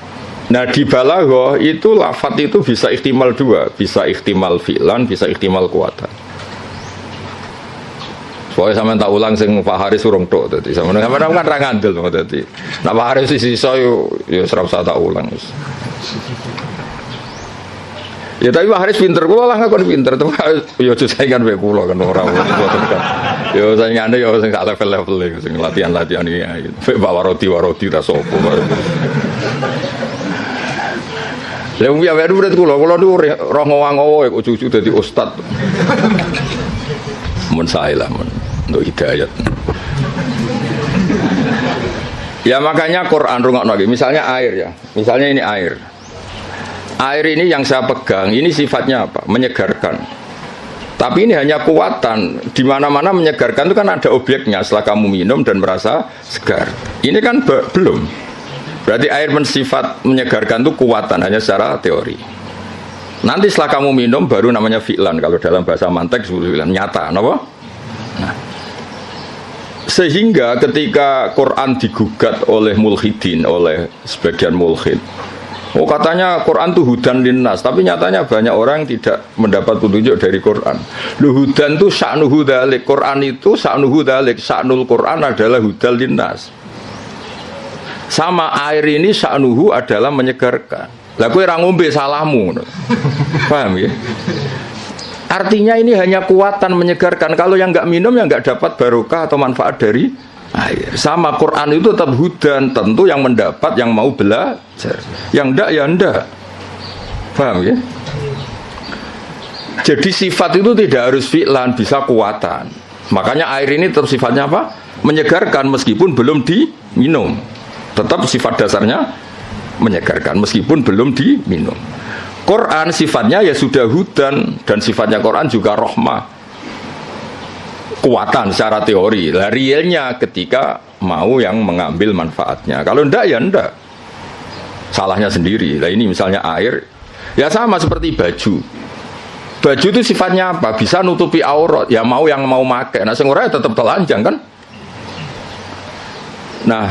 Nah di balaghah itu lafaz itu bisa ihtimal dua, bisa ihtimal fi'lan, bisa ihtimal kekuatan. Soalnya sampean tak ulang sing Pak Haris urung tok dadi sampean kan ra ngandel dadi. Nah Pak Haris sisa yo ora usah tak ulang wis. Ya tapi Pak Haris pinter, kula lah ngakon pinter, tuh ya saingan wae kula kan ora mboten kan. Ya saingane ya sing sak level-level sing latihan-latihan iki. Pak Warodi ta sapa. Lha wong ya murid kula niku roh ngowang-ngowo kok cucu dadi ustad. Mun sae lah mun untuk hidayat. Ya makanya Quran rungokno iki, misalnya air ya. Misalnya ini air. Air ini yang saya pegang, ini sifatnya apa? Menyegarkan. Tapi ini hanya kekuatan. Di mana-mana menyegarkan itu kan ada objeknya. Setelah kamu minum dan merasa segar. Ini kan belum. Berarti air bersifat menyegarkan itu kekuatan hanya secara teori. Nanti setelah kamu minum baru namanya fi'lan. Kalau dalam bahasa mantek disebut fi'lan nyata, kenapa? Nah. Sehingga ketika Quran digugat oleh mulhidin, oleh sebagian mulhid, oh katanya Quran itu hudan linnas, tapi nyatanya banyak orang tidak mendapat petunjuk dari Quran. Hudan itu sya'nuhu dzalik, Quran itu sya'nuhu dzalik, sya'nul Quran adalah hudal linnas. Sama air ini sya'nuhu adalah menyegarkan. Lah kowe ra ngombe salahmu. Paham ya? Artinya ini hanya kekuatan menyegarkan. Kalau yang enggak minum yang enggak dapat barokah atau manfaat dari air. Sama Quran itu tetap hudan, tentu yang mendapat yang mau belajar. Yang enggak ya enggak. Paham ya? Jadi sifat itu tidak harus fi'lan, bisa kekuatan. Makanya air ini tetap sifatnya apa? Menyegarkan meskipun belum diminum. Tetap sifat dasarnya menyegarkan meskipun belum diminum. Quran sifatnya ya sudah hudan dan sifatnya Quran juga rahmah. Kuatan secara teori. Lah realnya ketika mau yang mengambil manfaatnya. Kalau ndak ya ndak. Salahnya sendiri. Lah ini misalnya air ya sama seperti baju. Baju itu sifatnya apa? Bisa nutupi aurat. Ya mau yang mau pakai. Nah sing ora tetap telanjang kan? Nah,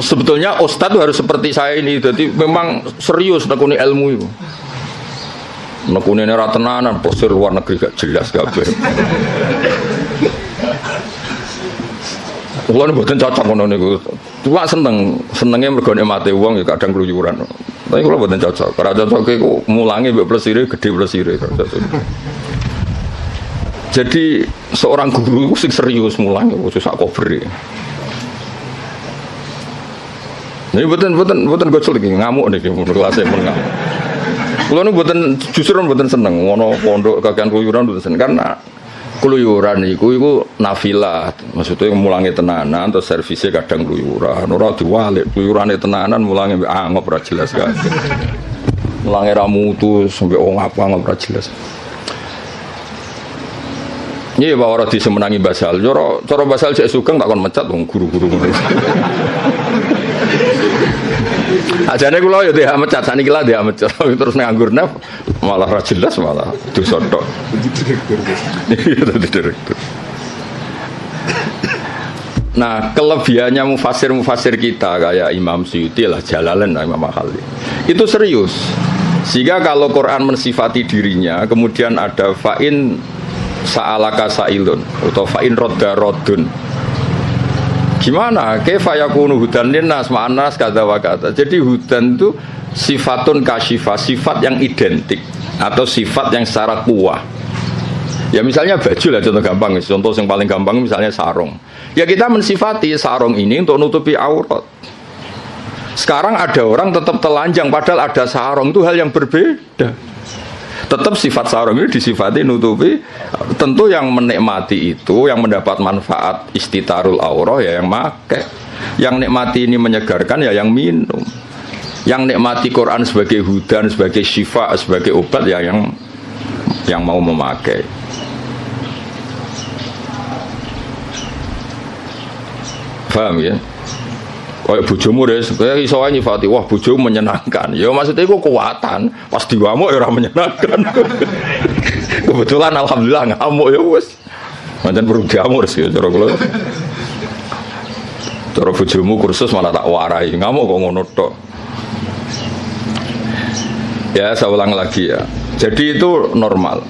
sebetulnya ustadz itu harus seperti saya ini. Jadi memang serius nekuni ilmu itu. Nekuni ora tenanan, postur luar negeri gak jelas kabeh. Kulo mboten cocok ngono niku. Cuma senenge mergo nikmate wong ya kadang keluyuran. Tapi kulo mboten cocok. Ora cocok iku mulange mbek plesire gede plesire. Jadi seorang guru sing serius mulang khusus sak kober. Ini buatan gocol lagi ngamuk nih kelasnya pun ngamuk. Kalau ini justru buatan seneng, ngono pondok kakean keluyuran buatan seneng karena keluyuran itu nafilah, maksudnya mulangi tenanan atau servisnya kadang keluyuran, orang diwalik keluyurannya tenanan mulangi angop ora jelas kan, mulangi ramutu sampai apa angop ora jelas. Ini bahwa orang disemenangi basal, cara basal cek sugeng tak kon mecat guru-guru. Ajane kula ya dia mecat, saniki lah dia mecat terus nganggur naf malah ra jelas malah dosa tok. Direktur. Nah, kelebihannya mufasir kita kayak Imam Suyuti lah Jalalain, Imam Mahalli. Itu serius. Sehingga kalau Quran mensifati dirinya, kemudian ada fa'in sa'alaka sa'ilun atau fa'in rodda rodun. Gimana? Kaifa yakunu hudan linnas ma'anas kata wa kata. Jadi hudan itu sifatun kasyifah, sifat yang identik atau sifat yang secara kuah. Ya misalnya baju lah contoh gampang, contoh yang paling gampang misalnya sarung. Ya kita mensifati sarung ini untuk nutupi aurat. Sekarang ada orang tetap telanjang padahal ada sarung, itu hal yang berbeda. Tetap sifat sarung ini disifati nutupi. Tentu yang menikmati itu, yang mendapat manfaat istitarul aurah ya yang make. Yang nikmati ini menyegarkan ya yang minum. Yang nikmati Quran sebagai hudan, sebagai syifa, sebagai obat ya yang mau memakai. Paham ya? Kayak bojomu res, kayak iso ae nyifati, wah bojomu menyenangkan. Ya maksudnya itu kekuatan, pas diwamuk ya ora menyenangkan. Kebetulan alhamdulillah ngamuk ya wis. Pancen perlu diamuk res ya cara kula. Cara bojomu kursus malah tak warai, ngamuk kok ngono tok. Ya saya ulang lagi ya. Jadi itu normal.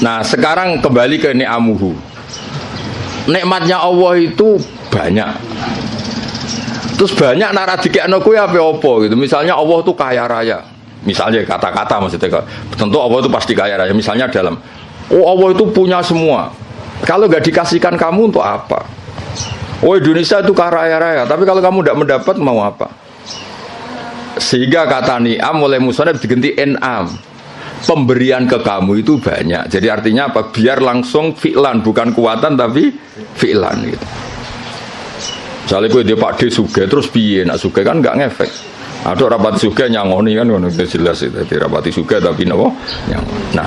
Nah sekarang kembali ke ni'amuhu. Nikmatnya Allah itu banyak. Terus banyak nara dikekno kuwi apa gitu. Misalnya Allah itu kaya raya. Misalnya kata-kata maksudnya. Tentu Allah itu pasti kaya raya. Misalnya dalam Allah itu punya semua. Kalau nggak dikasihkan kamu untuk apa? Indonesia itu kaya raya. Tapi kalau kamu tidak mendapat mau apa? Sehingga kata ni'am oleh musannaf diganti en'am. Pemberian ke kamu itu banyak. Jadi artinya apa? Biar langsung fi'lan, bukan kuatan tapi fi'lan gitu. Misalnya gue dia Pak D suge terus piye nak suge kan nggak ngefek. Ada rapat suge nyangoni kan ngono jelas itu. Jadi rapati suge tapi nopo nyangoni. Nah,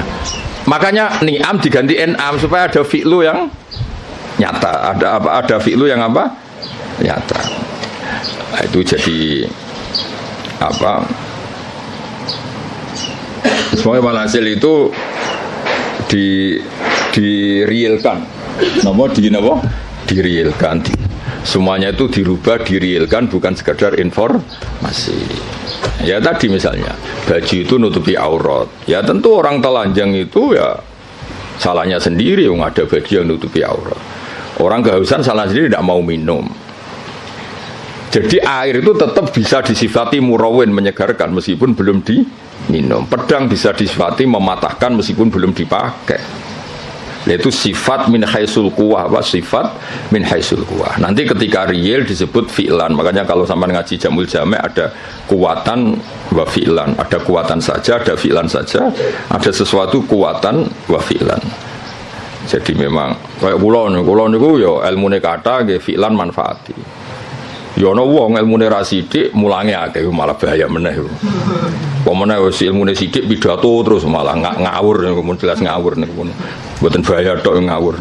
makanya ni'am diganti en'am supaya ada fi'lu yang nyata. Ada fi'lu yang apa? Nyata. Nah, itu jadi apa? Semuanya walhasil itu direalkan. Direalkan. Semuanya itu dirubah, direalkan, bukan sekedar informasi. Ya tadi misalnya baju itu nutupi aurat. Ya tentu orang telanjang itu ya salahnya sendiri, yang ada baju yang nutupi aurat. Orang kehausan salah sendiri, tidak mau minum. Jadi air itu tetap bisa disifati murawin, menyegarkan meskipun belum diminum. Pedang bisa disifati mematahkan meskipun belum dipakai. Yaitu sifat min haisul quwah, sifat min haisul quwah. Nanti ketika real disebut fi'lan. Makanya kalau sampai ngaji Jamul Jami' ada kuwatan wa fi'lan, ada kuwatan saja, ada fi'lan saja, ada sesuatu kuwatan wa fi'lan. Jadi memang kayak kula niku ya ilmune kata nggih fi'lan manfaati. Ya ana wong ilmune ra sithik mulange akeh malah bahaya meneh. Pemene wis ilmune sithik pidato terus malah ngawur niku jelas ngawur niku. Mboten bahaya tok ngawur.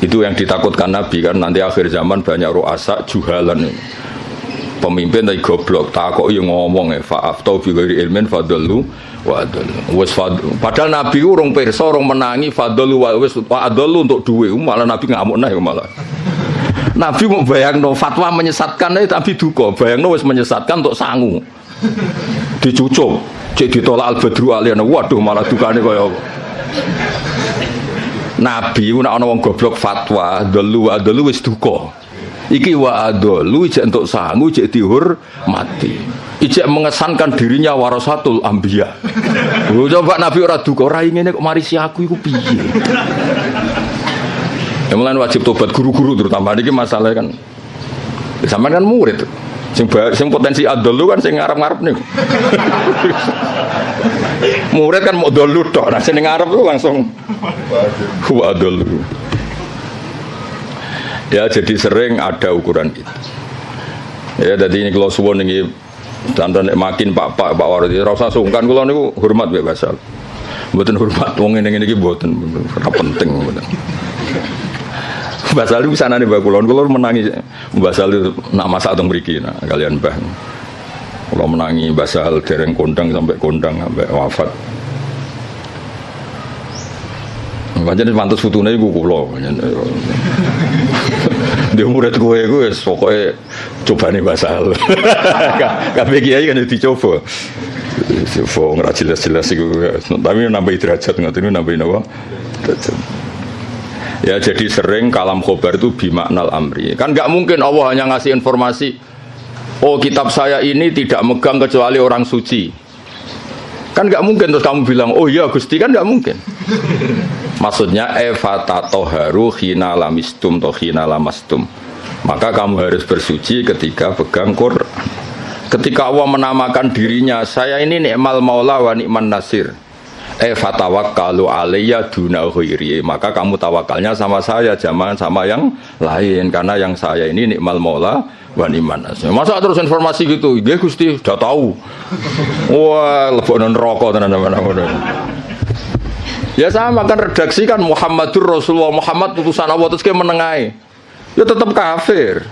Itu yang ditakutkan Nabi kan nanti akhir zaman banyak ru'asa juhalan. Pemimpin tapi goblok takok yo ngomong fa'af tau bi ghairi ilmin fadallu wa adallu. Wis padahal Nabi urung pirsa urung menangi fadallu wa wis wa adallu untuk duwe malah Nabi ngamuk nah malah. Nabi mau bayangno fatwa menyesatkan tapi duka, bayangno wis menyesatkan untuk sangu. Dicucuk, cek ditolak al-badru aliyana. Waduh malah dukane kaya apa. Nabi nek ana wong goblok fatwa, dalu wis duka. Iki wa adalu cek entuk sangu, cek dihormati. Ijek mengesankan dirinya warasatul anbiya. Lho coba Nabi ora duka, ora ngene kok marisi aku iku piye. Ya mulai wajib tobat guru-guru terutama ini masalah kan. Sampean kan murid. Sing potensi adol kan sing ngarep-ngarep nih. Murid kan mau dolu tok. Nah sing ngarep tuh langsung adol. Ya jadi sering ada ukuran itu. Ya jadi ini kalau suwon ini dandan makin Pak Wardi rasa sungkan kalau niku hormat ya basal. Mboten hormat wong ngene iki mboten penting mboten. Mbak Salim sana nih Mbak Kulon menangi Mbak Salim nak masak atau mriki nah kalian Mbah kalau menangi Mbak Salim dereng kondang sampai wafat pancen pantes futune iku kula Dia murid gue pokoknya coba nih bahasa hal. Kabeh kiai kan dicoba. Coba nggak jelas-jelas itu. Tapi nambah derajat nggak ini nambah apa? Ya jadi sering kalam khobar itu bimaknal amri. Kan nggak mungkin Allah hanya ngasih informasi. Oh kitab saya ini tidak megang kecuali orang suci. Kan nggak mungkin terus kamu bilang oh iya Gusti, kan nggak mungkin. Maksudnya efatatoharu hina lamistum atau hina lamastum. Maka kamu harus bersuci ketika pegang Quran. Ketika Allah menamakan dirinya, saya ini ni'mal maula wa ni'man nasir. Fatawakkalu alayya duna ghairi. Maka kamu tawakalnya sama saya, jangan sama yang lain, karena yang saya ini ni'mal maula wa ni'man nasir. Masa terus informasi gitu? Nggih Gusti, sudah tahu. Wah, lebokno neraka tenan-tenan. Ya sama kan redaksi kan Muhammadur Rasulullah, Muhammad utusan Allah, terus kayak menengahi. Ya tetap kafir.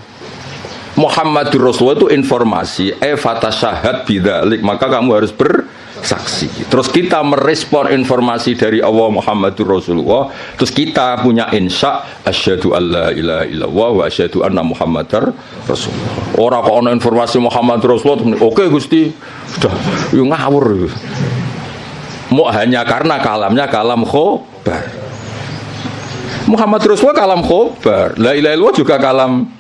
Muhammadur Rasulullah itu informasi, fatasyahat bidzalik, maka kamu harus bersaksi. Terus kita merespon informasi dari Allah Muhammadur Rasulullah, terus kita punya insya asyhadu alla ilaha illallah wa asyhadu anna Muhammadar Rasulullah. Ora kok ana informasi Muhammadur Rasulullah, oke Gusti, sudah yo ngawur. Mau hanya karena kalamnya kalam khobar. Muhammad Rasulullah kalam khobar. La ilaha illallah juga kalam.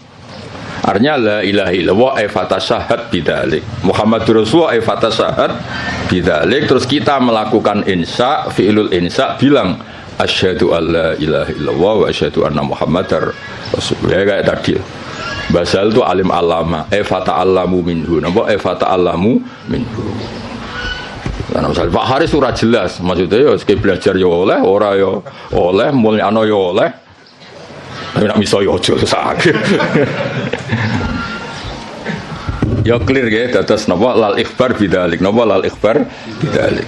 Artinya la ilaha illallah fatasyahat bidzalik. Muhammad Rasulullah fatasyahat bidzalik. Terus kita melakukan insya, fi'lul insya, bilang asyhadu alla ilaha illallah wa asyhadu anna Muhammadar Rasulullah. Kayak tadi. Basal itu alim alama. Fata'allamu minhu. Napa fata'allamu minhu. Karena misalnya Pak Haris surah jelas, maksudnya ya sekali belajar ya oleh, ora ya oleh, mulyano ya oleh, tapi nak bisa ya ojo sakit. Ya clear ya, dados napa lal ikhbar bidzalik, napa lal ikhbar bidzalik.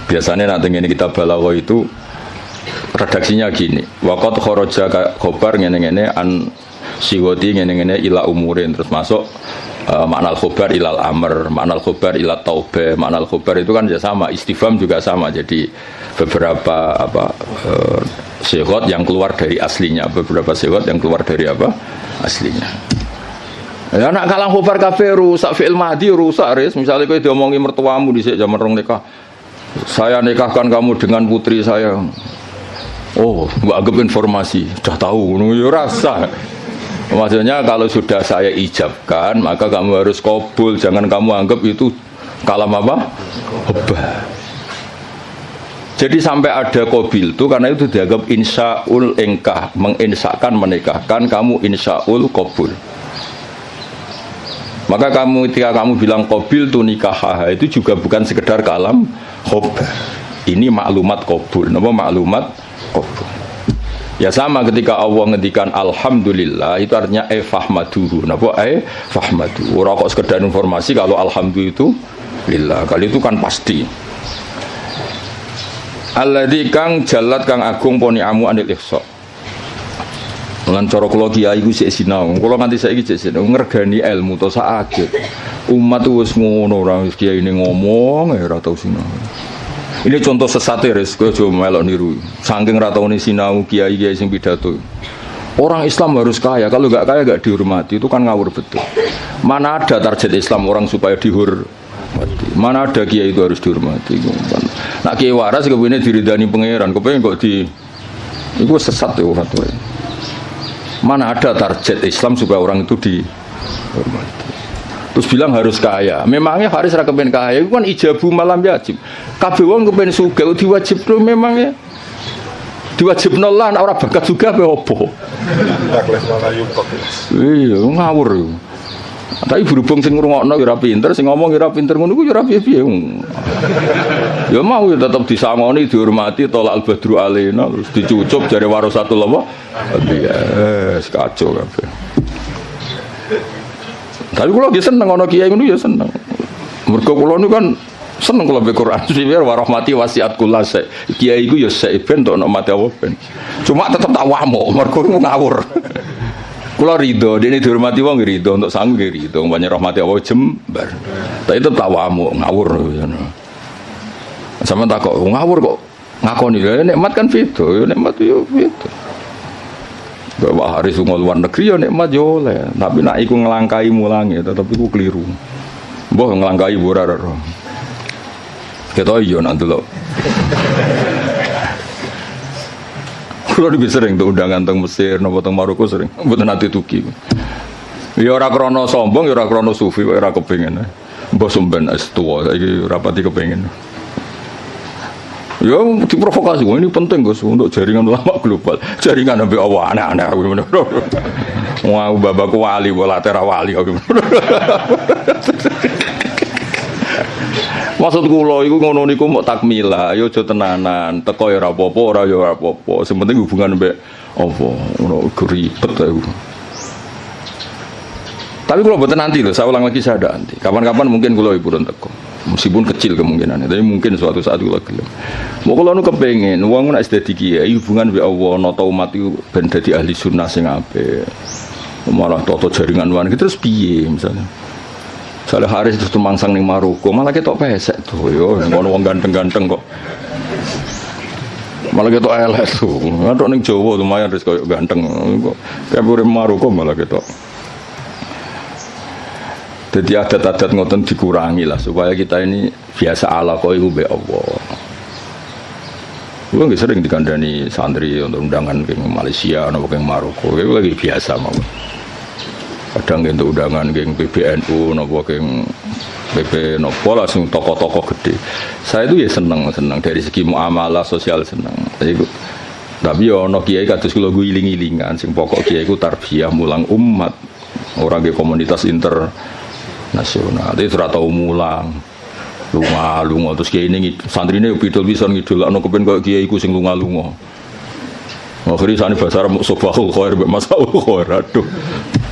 Biasanya nanti ini kita balagha itu redaksinya gini, waqad kharaja khobar ngene-ngene an siwati ngene-ngene ila umurin, terus masuk makna al-khobar ilal amr, makna al-khobar ilal taubah. Makna al-khobar itu kan ya sama, istifham juga sama. Jadi beberapa syighot yang keluar dari aslinya, beberapa syighot yang keluar dari apa? Aslinya. Ya nak kalang khobar kabeh rusak, fi'il madhi rusak ris. Misalnya kowe diomongi mertuamu dhisik jaman rong nikah. Saya nikahkan kamu dengan putri saya. Oh, mbok anggap informasi, sudah tahu ngono ya rasa. Maksudnya kalau sudah saya ijabkan, maka kamu harus qabul, jangan kamu anggap itu kalam apa? Hobah. Jadi sampai ada qabil itu karena itu dianggap insya'ul engkah, menginsyakan menikahkan, kamu insya'ul qabul. Maka kamu ketika kamu bilang qabil tu nikah, itu juga bukan sekedar kalam hobah. Ini maklumat qabul, nama maklumat qabul. Ya sama ketika Allah ngendikan alhamdulillah itu artinya fahmaduhu. Napa fahmadu. Ora kok sekedar informasi kalau alhamdulillah itu lillah. Kali itu kan pasti. Alladzi kang jalat kang agung poni amu anil ihsa. Lan cara kula kiai iku sik sinau. Kula nganti saiki sik sinau ngregani ilmu to sakit. Umat wis ngono ora kiai ini ngomong ora tau sinau. Ini contoh sesat res, gue coba melok niru. Saking rataune sinau kiai-kiai sing pidato. Orang Islam harus kaya, kalau nggak kaya nggak dihormati, itu kan ngawur betul. Mana ada target Islam orang supaya dihormati? Mana ada kiai itu harus dihormati? Nak kiai waras kepengen diridani pangeran, kepengen kok di, itu sesat ya fatwa. Mana ada target Islam supaya orang itu dihormati? Terus bilang harus kaya. Memangnya Haris ra kepen kaya, itu kan ijabu malam wajib. Kabeh wong kepen sugih diwajibno memangnya. Diwajibno lah nek ora bakat sugih apa opo? Iya, ngawur. Tapi berhubung sing ngrungokno ya ora pinter, sing ngomong ya ora pinter ngono ku ya ora piye-piye. Ya mau ya tetep disangoni, dihormati tolak al-badru alaina, terus dicucup jare warasatul apa? Iya, kacau kabeh. Tapi kalau dia seneng ono kiai ngono ya seneng. Mergo kula niku kan seneng kula baca Quran. Biar warahmati wasiat kula sek. Kiai iku ya sek ben tok nek mate apa ben. Cuma tetep tak wamuk mergo ngawur. Kula rido, dene dihormati wong rido untuk sangu nggih rido. Banyak rahmati Allah jembar. Tapi tetep tak wamuk ngawur ngono. Sampe tak kok ngawur kok ngakoni lho nikmat kan beda, nikmat yo beda. Bawa Haris lunga luar negeri ya nikmat yo oleh, tapi nak iku ngelangkai mulange tetep iku keliru. Mbah ngelangkai ora ora. Ketok yo nak delok. Kulo lebih sering tuh undangan teng Mesir, napa teng Maroko sering, mboten nate tuki. Ya ora krana sombong, ya ora krana sufi, ora kepengin. Mbah sampean es tuwa saiki rapati kepengin. Ya diprovokasi, ini penting Gus untuk jaringan ulama global. Jaringan sampai Allah aneh-aneh aku bener. Wah, babaku wali, bola tera wali aku. Maksud kula iku ngono niku mok takmila, ya aja tenanan. Teko ya ora apa-apa, ora ya ora apa-apa. Sing penting hubungan mbek apa, ngono ribet aku. Tapi kalau buat nanti loh, saya ulang lagi saya ada nanti. Kapan-kapan mungkin kalau ibu teko, meskipun kecil kemungkinannya, tapi mungkin suatu saat kalau gelem. Mau kalau nu kepengen, uang nak sedih kiai, hubungan bi Allah, nota umat itu ben dadi ahli sunnah sing apik. Malah toto jaringan wan, terus piye misalnya? Misalnya Haris terus tumangsang ning Maroko, malah ketok pesek tuh, yo, ngono wong ganteng-ganteng kok. Malah ketok elek tuh, ngadok ning Jawa lumayan Haris koyo ganteng, kok kayak urip Maroko malah ketok. Jadi adat-adat ngoten dikurangi lah supaya kita ini biasa ala kau ibu be Allah. Gue nggak sering dikandani santri untuk undangan ke Malaysia atau ke Maroko. Gue lagi biasa mau. Kadang untuk undangan ke PBNU, nopo ke PP nopo langsung tokoh-tokoh gede. Saya itu ya seneng dari segi muamalah sosial seneng. Tapi yo no kiai kados kula gue iling-ilingan. Sing pokok kiai ku tarbiyah mulang umat. Orang ke komunitas nasional, itu sudah tahu mulang, lunga terus kiai ini santri ini pidol bisa ngidol, anu kepen kau kiai ku sing lunga. Akhirnya sani bahasa Arab sobahul khair, masaul khair, aduh,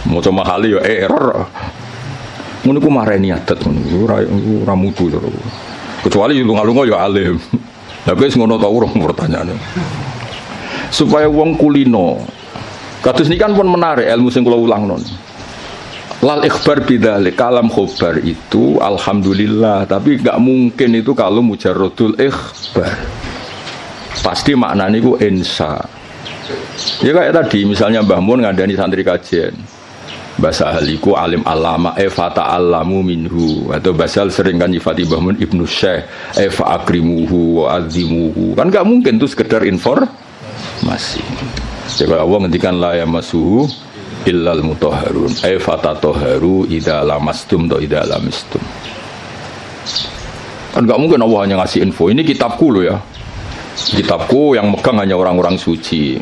mau coba kali ya error. Mungkin ku marah niatet, ramutu terus. Kecuali lunga ya alim, tapi ngono tau orang pertanyaannya. Supaya wong kulino, kados ini kan pun menarik ilmu sing kula ulang non. Lal ikhbar bidzalik, kalam khobar itu alhamdulillah, tapi enggak mungkin itu kalau mujarradul ikhbar. Pasti maknanya itu insya. Ya kayak tadi misalnya Mbah Mun ngandani santri kajian. Bahasa ahliku alim alama fata alamu minhu, atau bahasa sering kan nyifati Mbah Mun Ibnu Syekh fa akrimuhu wa azimuhu. Kan enggak mungkin itu sekedar informasi. Jadi Allah ngendikan la yamassuhu illal mutahharun ay fatatoharu idza lamastum do idza lamistum. Kan enggak mungkin Allah hanya ngasih info. Ini kitabku loh ya. Kitabku yang megang hanya orang-orang suci.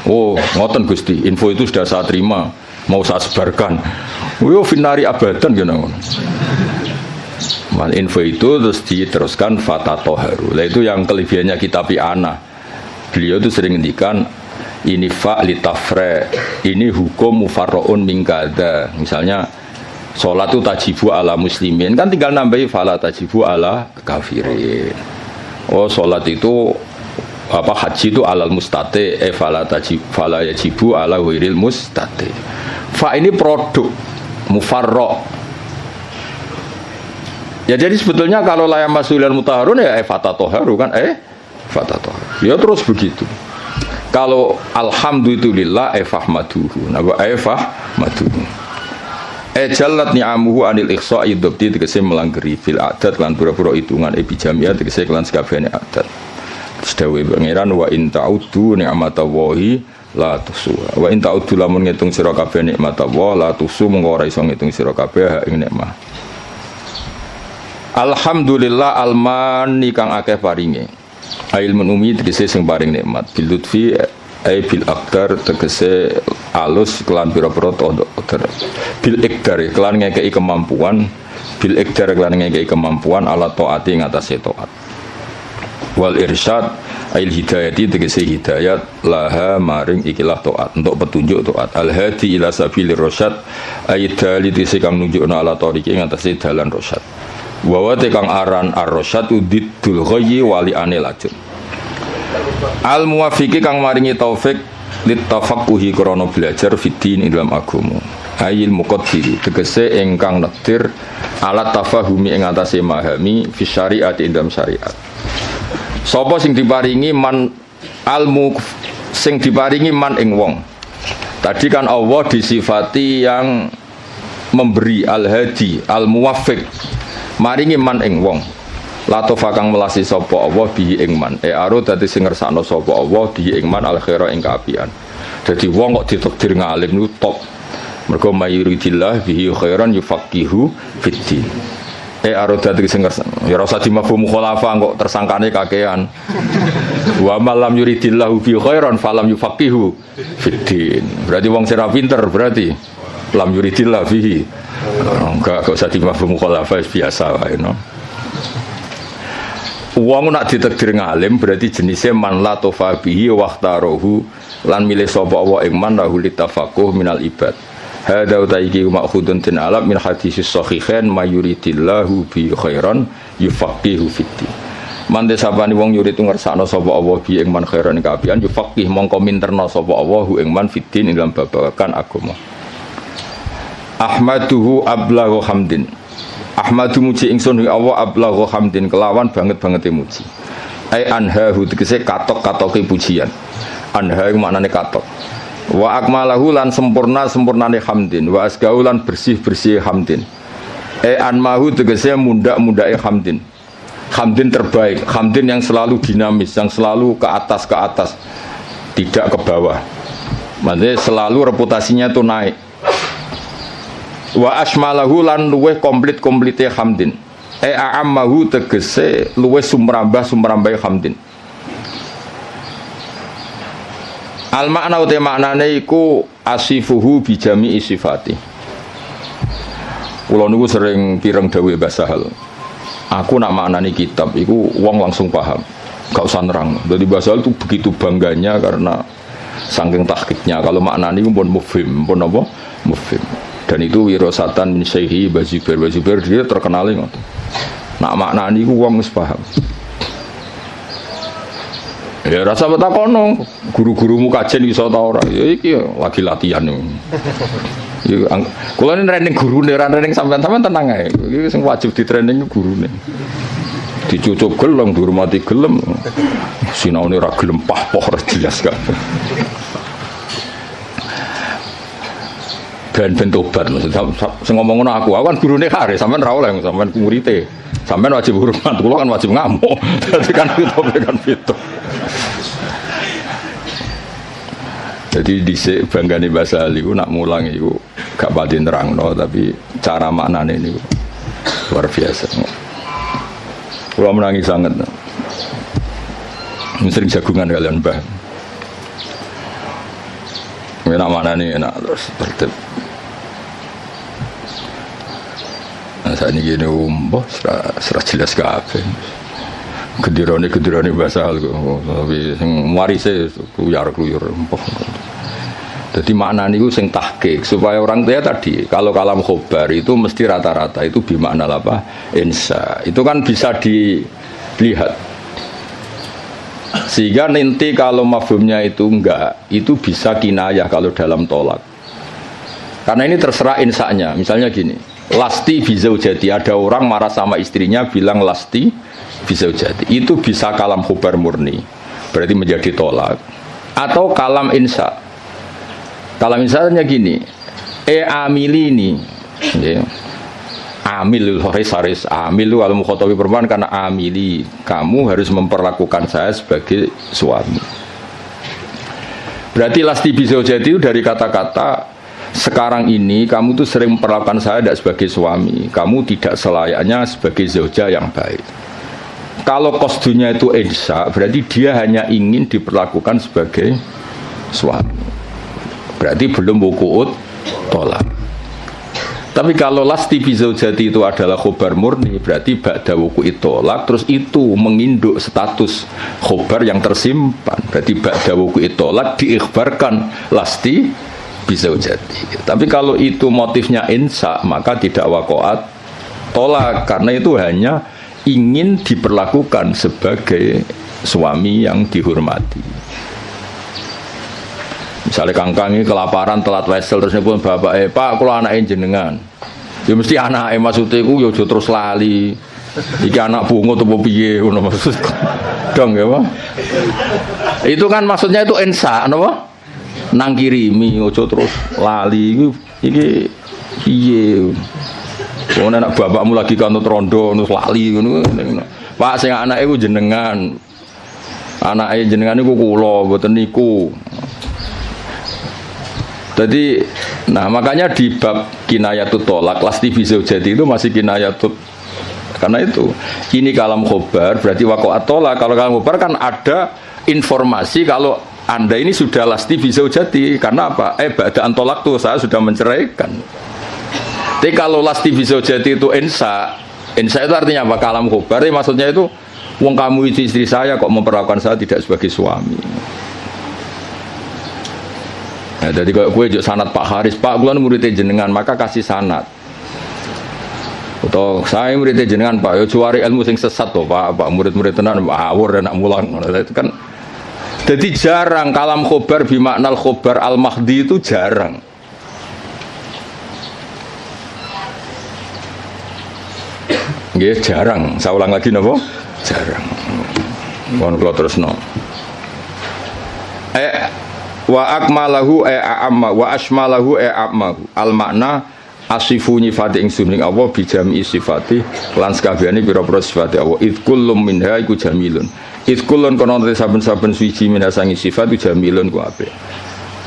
Oh, ngoten Gusti, info itu sudah saya terima, mau saya sebarkan. Yo finari abadan gitu. Mal info itu terus diteruskan fatatoharu. Lah itu yang kelebihannya kitab Ana. Beliau itu sering ngendikan ini fa'li tafre, ini hukum mufarro'un mingkada. Misalnya sholat itu tajibu ala muslimin, kan tinggal nambahi fala tajibu ala kafirin. Oh sholat itu apa, haji itu alal mustate, fala yajibu ala wiril mustate. Fa ini produk mufarro'. Ya jadi sebetulnya kalau layam masulian mutaharun ya fatatoharu kan fatatoharu. Ya terus begitu. Kalau alhamdulillah fahmaduhu, napa fahmaduhu. Jalat ni'amuhu anil ikhsa'i dzabti tegese melanggeri fil adat lan pura-pura hitungan bijamiah tegese kelan sakabehane adat. Sedawe pangeran wa in ta'uddu ni'matallahi la tuhsuha. Wa in ta'uddu lamun ngitung sira kabeh nikmatallahi la tuhsu mengko ora iso ngitung sira kabeh ing nikmat. Alhamdulillah almani kang akeh paringe. Ilmun umi tegese sing paring nikmat bil lutfi ai bil aqdar tegese alus kelan pira-pira qadar bil iqdar kelan ngekeki kemampuan bil iqdar kelan ngekeki kemampuan ala taati ngatasé taat wal irsyad ail hidayati tegese hidayat laha maring ikilah taat untuk petunjuk taat al hadi ila sabilir rasyad ai dalil kang nunjukna ala tariqi ngatasé dalan rasyad wa kang aran ar-rasyad udiddul ghayyi wali anil lajur al muwafiqi kang maringi taufik lit tafaqquhi krana belajar fiddin ing dalam agama ayil muqaddir tegese ingkang nektir alat tafahumi ing atase memahami fi syariat ing dalam syariat. Sapa sing diparingi man almu sing diparingi man ing wong Tadi kan Allah disifati yang memberi, al-hadi, al-muwaffiq, maringi man ing wong. La tofa kang melasi sapa Allah bihi ing man. Aro dadi sing ngersakno sapa Allah bihi ing man al-khaira ing kaapian. Dadi wong kok ditakdir ngalim niku top. Mergo mayuridillah bihi khairan yufaqihu fiddin. Aro dadi sing ngersakno. Ya ora usah dimafhum khulafa kok tersangkane kakean. Wa malam yuridillahu bihi khairan falam yufaqihu fiddin. Berarti wong sing pinter berarti lam yuridillah bihi. Enggak usah dimafhum khulafa biasa wae no. Wong nak ditakdir ngalim berarti jenisnya man la tofa bihi waqtarohu lan milih sapa Allah ing man lahu litafaqquh minal ibad. Hadza utaiki ma'khudun tin alam min hadisis sahihain mayuridillahu bi khairan yufaqihu fiddin. Mande sapane wong yurid ngersakno sapa Allah bi ing man khairan kapian yufaqih mongko minterno sapa Allah ing man fiddin ing dalam babagan agama. Ahmaduhu ablaghu hamdin. Ahmadu muji ingsun Allah ablaghu hamdin kelawan banget-banget muji. Ai anhahu tegese katok-katoke pujian. Anha maknane katok. Wa akmalahu lan sempurnane hamdin, wa asgau lan bersih-bersih hamdin. Anmahu tegese mundak-mundake hamdin. Hamdin terbaik, hamdin yang selalu dinamis, yang selalu ke atas, tidak ke bawah. Maksudnya selalu reputasinya itu naik. Wa asmalahu lan luweh komplit-komplite hamdin. A'ammahu tegese luweh sumrambah hamdin. Al makna uta maknane iku asifuhu bi jami'i sifati. Kula niku sering pireng dawuh Mbah Sahal. Aku nak maknani kitab iku wong langsung paham. Gak usah nerang. Jadi Mbah Sahal itu begitu bangganya karena saking tahqiqnya. Kalau maknani pun mufhim, pun apa? Mufhim. Dan itu wirasatan min syaihi Bazubair. Bazubair dia terkenal ngoten. Nak maknani ku wong wis paham. Ya rasa betakono, guru-gurumu kajen iso ta ora? Ya iki lagi latihan yo. Ya kula ini training gurune, ora training sampean-sampean tenang ae. Iki sing wajib di training gurune. Dicucuk gelem dihormati gelem. Sinaune ora gelem pah-poh ora jelas kabeh. Ben tobat sing ngomong ngono aku kan gurune kare sampean ra oleh sampean murid-e sampean wajib hormat kula kan wajib ngamuk dadi kan itu jadi dhisik banggane bahasa iku nak mulang iku gak pati nerangno tapi cara maknane niku luar biasa kula menangi sanget sering jagungan kalian Mbah enak maknane enak terus tertib. Nah, saat ini gini serah jelas kabeh. Kedirane bahasa tapi sing warise kuyar-kuyur empah. Jadi makna niku sing tahqiq supaya orang tua tadi kalau kalam khobar itu mesti rata-rata itu bermakna apa? Insya. Itu kan bisa dilihat. Sehingga nanti kalau mafhumnya itu enggak, itu bisa kinayah kalau dalam tolak. Karena ini terserah insanya. Misalnya gini, lasti bizaujati, ada orang marah sama istrinya bilang lasti bizaujati. Itu bisa kalam khubar murni, berarti menjadi tolak. Atau kalam insya. Kalam insanya gini, amilini, ya. Amil haris amil kalau mukhotobi perempuan karena amili kamu harus memperlakukan saya sebagai suami. Berarti lasti bizaujati itu dari kata-kata sekarang ini kamu tuh sering memperlakukan saya tidak sebagai suami, kamu tidak selayaknya sebagai zauja yang baik. Kalau kosdunya itu insya, berarti dia hanya ingin diperlakukan sebagai suami. Berarti belum wuku'ut tolak. Tapi kalau lasti bizaujati itu adalah khobar murni, berarti ba'da wuku'it tolak, terus itu menginduk status khobar yang tersimpan. Berarti ba'da wuku'it tolak diikhbarkan lasti bizaujati. Tapi kalau itu motifnya insya, maka tidak wakoat tolak, karena itu hanya ingin diperlakukan sebagai suami yang dihormati. Misalnya kangkang ini kelaparan telat wesel terus nyebut bapak pak kalau anaknya jenengan ya mesti anaknya maksudnya itu ya terus lali iki anak bunga atau piye maksud dong ya Pak itu kan maksudnya itu ensa apa nang kirimi ojo terus lali iki piye. Wong anak bapakmu lagi kanut rondo terus lali ngono. Pak sing anake ku jenengan. Anake jenengan niku kula mboten niku. Jadi, nah makanya di bab kinayatut tolak, lasti bizaujati itu masih kinayatut. Karena itu, ini kalam khobar, berarti waqa'at tolak. Kalau kalam khobar kan ada informasi kalau Anda ini sudah lasti bizaujati. Karena apa? Ba'da'an tolak tuh saya sudah menceraikan. Tapi kalau lasti bizaujati itu insa itu artinya apa? Kalam khobar, maksudnya itu, wong kamu itu istri saya kok memperlakukan saya tidak sebagai suami. Nah, jadi kalau gue juga sanad Pak Haris, Pak gue muridnya jenengan, maka kasih sanad. Atau saya muridnya jenengan Pak, yo cuari ilmu sing sesat tuh Pak murid-murid tenan awur dan nak mulang. Itu kan, jadi jarang kalam khobar bimaknal khobar al mahdi itu jarang. Nggih jarang. Saya ulang lagi napa? Jarang. Mohon kula terusno. Wa akmalahu a'amma wa asmalahu a'ammahu al makna asifu nyifati ingsun ing Allah bijami sifati lan sakabehane pira-pira sifate Allah id kullum minha iku jamilun id kullun kono saben-saben suci minasangi sifat iku jamilun ku apik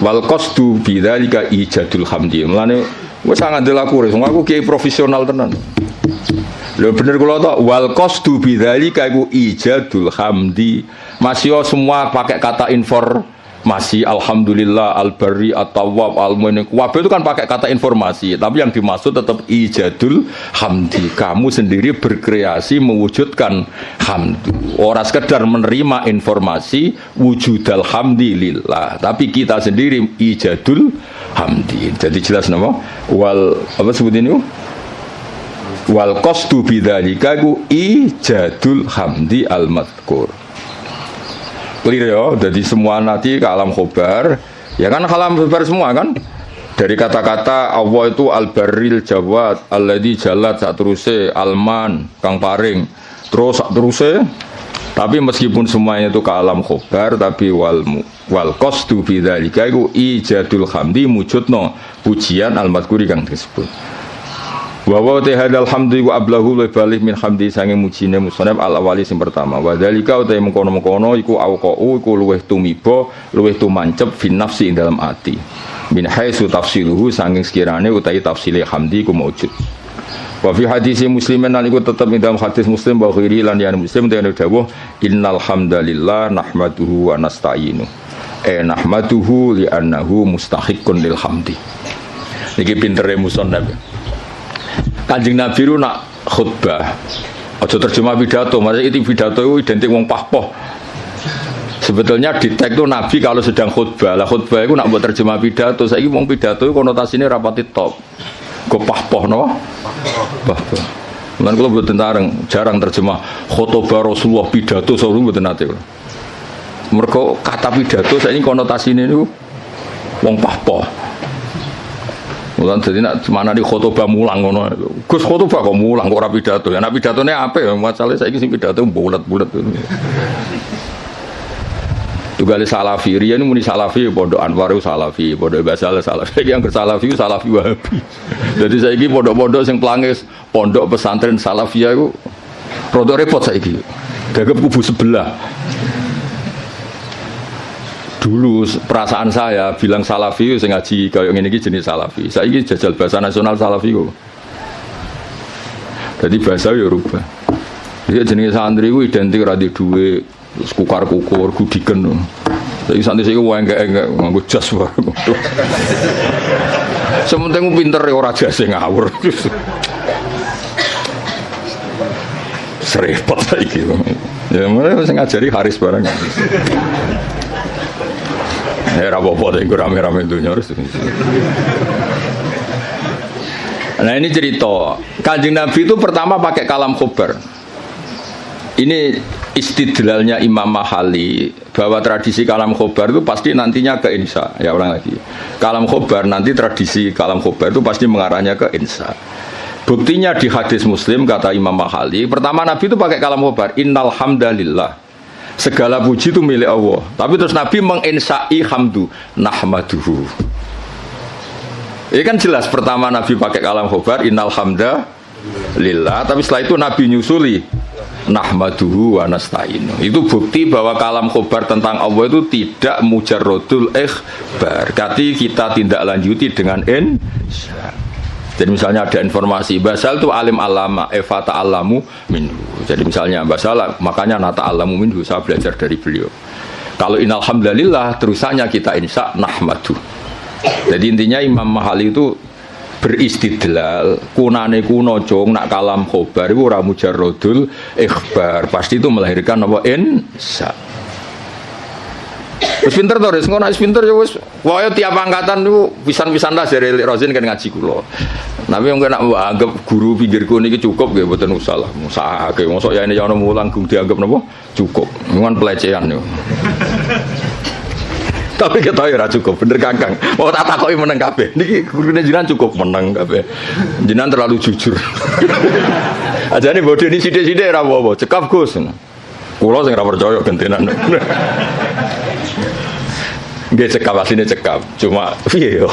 wal qasdu bidzalika ijadul hamdi mulane wis sangat delaku wong aku kiai profesional tenan lho bener kula tok wal qasdu bidzalika iku ijadul hamdi masih semua pakai kata masih alhamdulillah al-bari at-tawwab al-mu'min kabeh itu kan pakai kata informasi tapi yang dimaksud tetap ijadul hamdi kamu sendiri berkreasi mewujudkan hamdu ora sekedar menerima informasi wujudal hamdi lillah tapi kita sendiri ijadul hamdi jadi jelas nama wal apa sebut ini wal qasdu bidzalika ijadul hamdi al-madhkur clear ya, jadi semua nanti ke alam khobar ya kan alam khobar semua kan dari kata-kata Allah itu al-barril jawad alladzi jalat sak teruse alman kang paring terus sak teruse tapi meskipun semuanya itu ke alam khobar tapi wal qasdu bidzalika iku ijadul hamdi mujudno pujian al-madhkuri kang disebut wa wa tahadal hamdi wa ablahu balih min hamdi sange mujine musannaf al awali sing pertama wa dzalika uta mengkono-mengkono iku auqau iku luweh tumiba luweh tumancep fin nafsi ing dalam ati min haitsu tafsiluhu sange sekirane utahi tafsile hamdi ku maujud wa fi hadisi muslimin lan iku tetep ing dalam hadis muslim wa ghairi lan yan muslim dene dawuh innal hamdalillah nahmaduhu wa nasta'inu nahmaduhu li annahu mustahiqqun lil hamdi niki pintere musannaf Kanjeng Nabi itu nak khutbah aja terjemah pidato, maksudnya itu pidato itu identik wong pahpoh sebetulnya di teks itu Nabi kalau sedang khutbah lah khutbah itu nak buat terjemah pidato saya ini wong pidato itu konotasinya rapati top kok pahpoh no? Pahpoh kan kalau buat tentang jarang terjemah khutbah Rasulullah pidato selalu buat nanti mereka kata pidato saya ini konotasinya itu wong pahpoh mulan jadi nak mana di khotbah mulang ngono. Gus khotbah kok mulang kok ora pidato. Ya nak pidatone apik ya masalahe saiki sing pidato bulat-bulat. Tugale salafi riyen muni salafi pondok Anwar salafi, pondok Basal salafi. Yang bersalafi salafi Wahabi. Jadi saiki pondok-pondok sing plangis pondok pesantren salafiyah iku rada repot saiki. Dagep kubu sebelah. Dulu perasaan saya bilang salafi sing ngaji kaya ngene iki jenis salafi. Saiki jajal bahasa nasional salafi kok. Jadi bahasa ya rubah. Dia jenenge santri ku identik ra di dhuwit, terus kukar-kukur, gudiken. Saiki santri sing engke-engke nganggo jas wae. Sementing pinter ora jase ngawur. Serempet saiki. Ya mulai sing ngajari Haris barang. Apa-apa itu rame-rame dunia harus. Nah ini cerita Kanjeng Nabi itu pertama pakai kalam khobar. Ini istidlalnya Imam Mahali bahwa tradisi kalam khobar itu pasti nantinya ke insya. Ya ulang lagi. Kalam khobar nanti tradisi kalam khobar itu pasti mengarahnya ke insya. Buktinya di hadis Muslim kata Imam Mahali pertama Nabi itu pakai kalam khobar innal hamdalillah segala puji itu milik Allah. Tapi terus Nabi menginsai hamdu nahmaduhu. Ini kan jelas pertama Nabi pakai kalam khobar innal hamda lillah, tapi setelah itu Nabi nyusuli nahmaduhu wa nasta'inu. Itu bukti bahwa kalam khobar tentang Allah itu tidak mujarrodul ikhbar. Berarti kita tindak lanjuti dengan insya. Jadi misalnya ada informasi Basal itu alim alama Eva ta'alamu minhu. Jadi misalnya Basal makanya nata alamu minhu, saya belajar dari beliau. Kalau innalhamdulillah terusannya kita insya nahmadu. Jadi intinya Imam Mahali itu beristidlal kunane kuno cong nak kalam khobar itu ora mujarrodul ikhbar, pasti itu melahirkan apa insya. Wis pinter to, wis ngono wis pinter ya wis. Pokoke tiap angkatan niku pisan-pisan lah jare Rozin kan ngaji kula. Tapi wong nek anggap guru pinggirku niki cukup nggih mboten usah lah. Musake mosok ya ini ono mulang gung dianggap napa? Cukup. Ngan pelecehan niku. Tapi kita ya ora cukup, bener Kakang. Mau tak takoki meneng kabeh. Niki gurune jenengan cukup meneng kabeh. Jenengan terlalu jujur. Ajane bodoni sithik-sithik ora apa-apa, cekap Gus. Kula sing ora percaya gentenan. Nggih cekap asline cekap, cuma piye yo.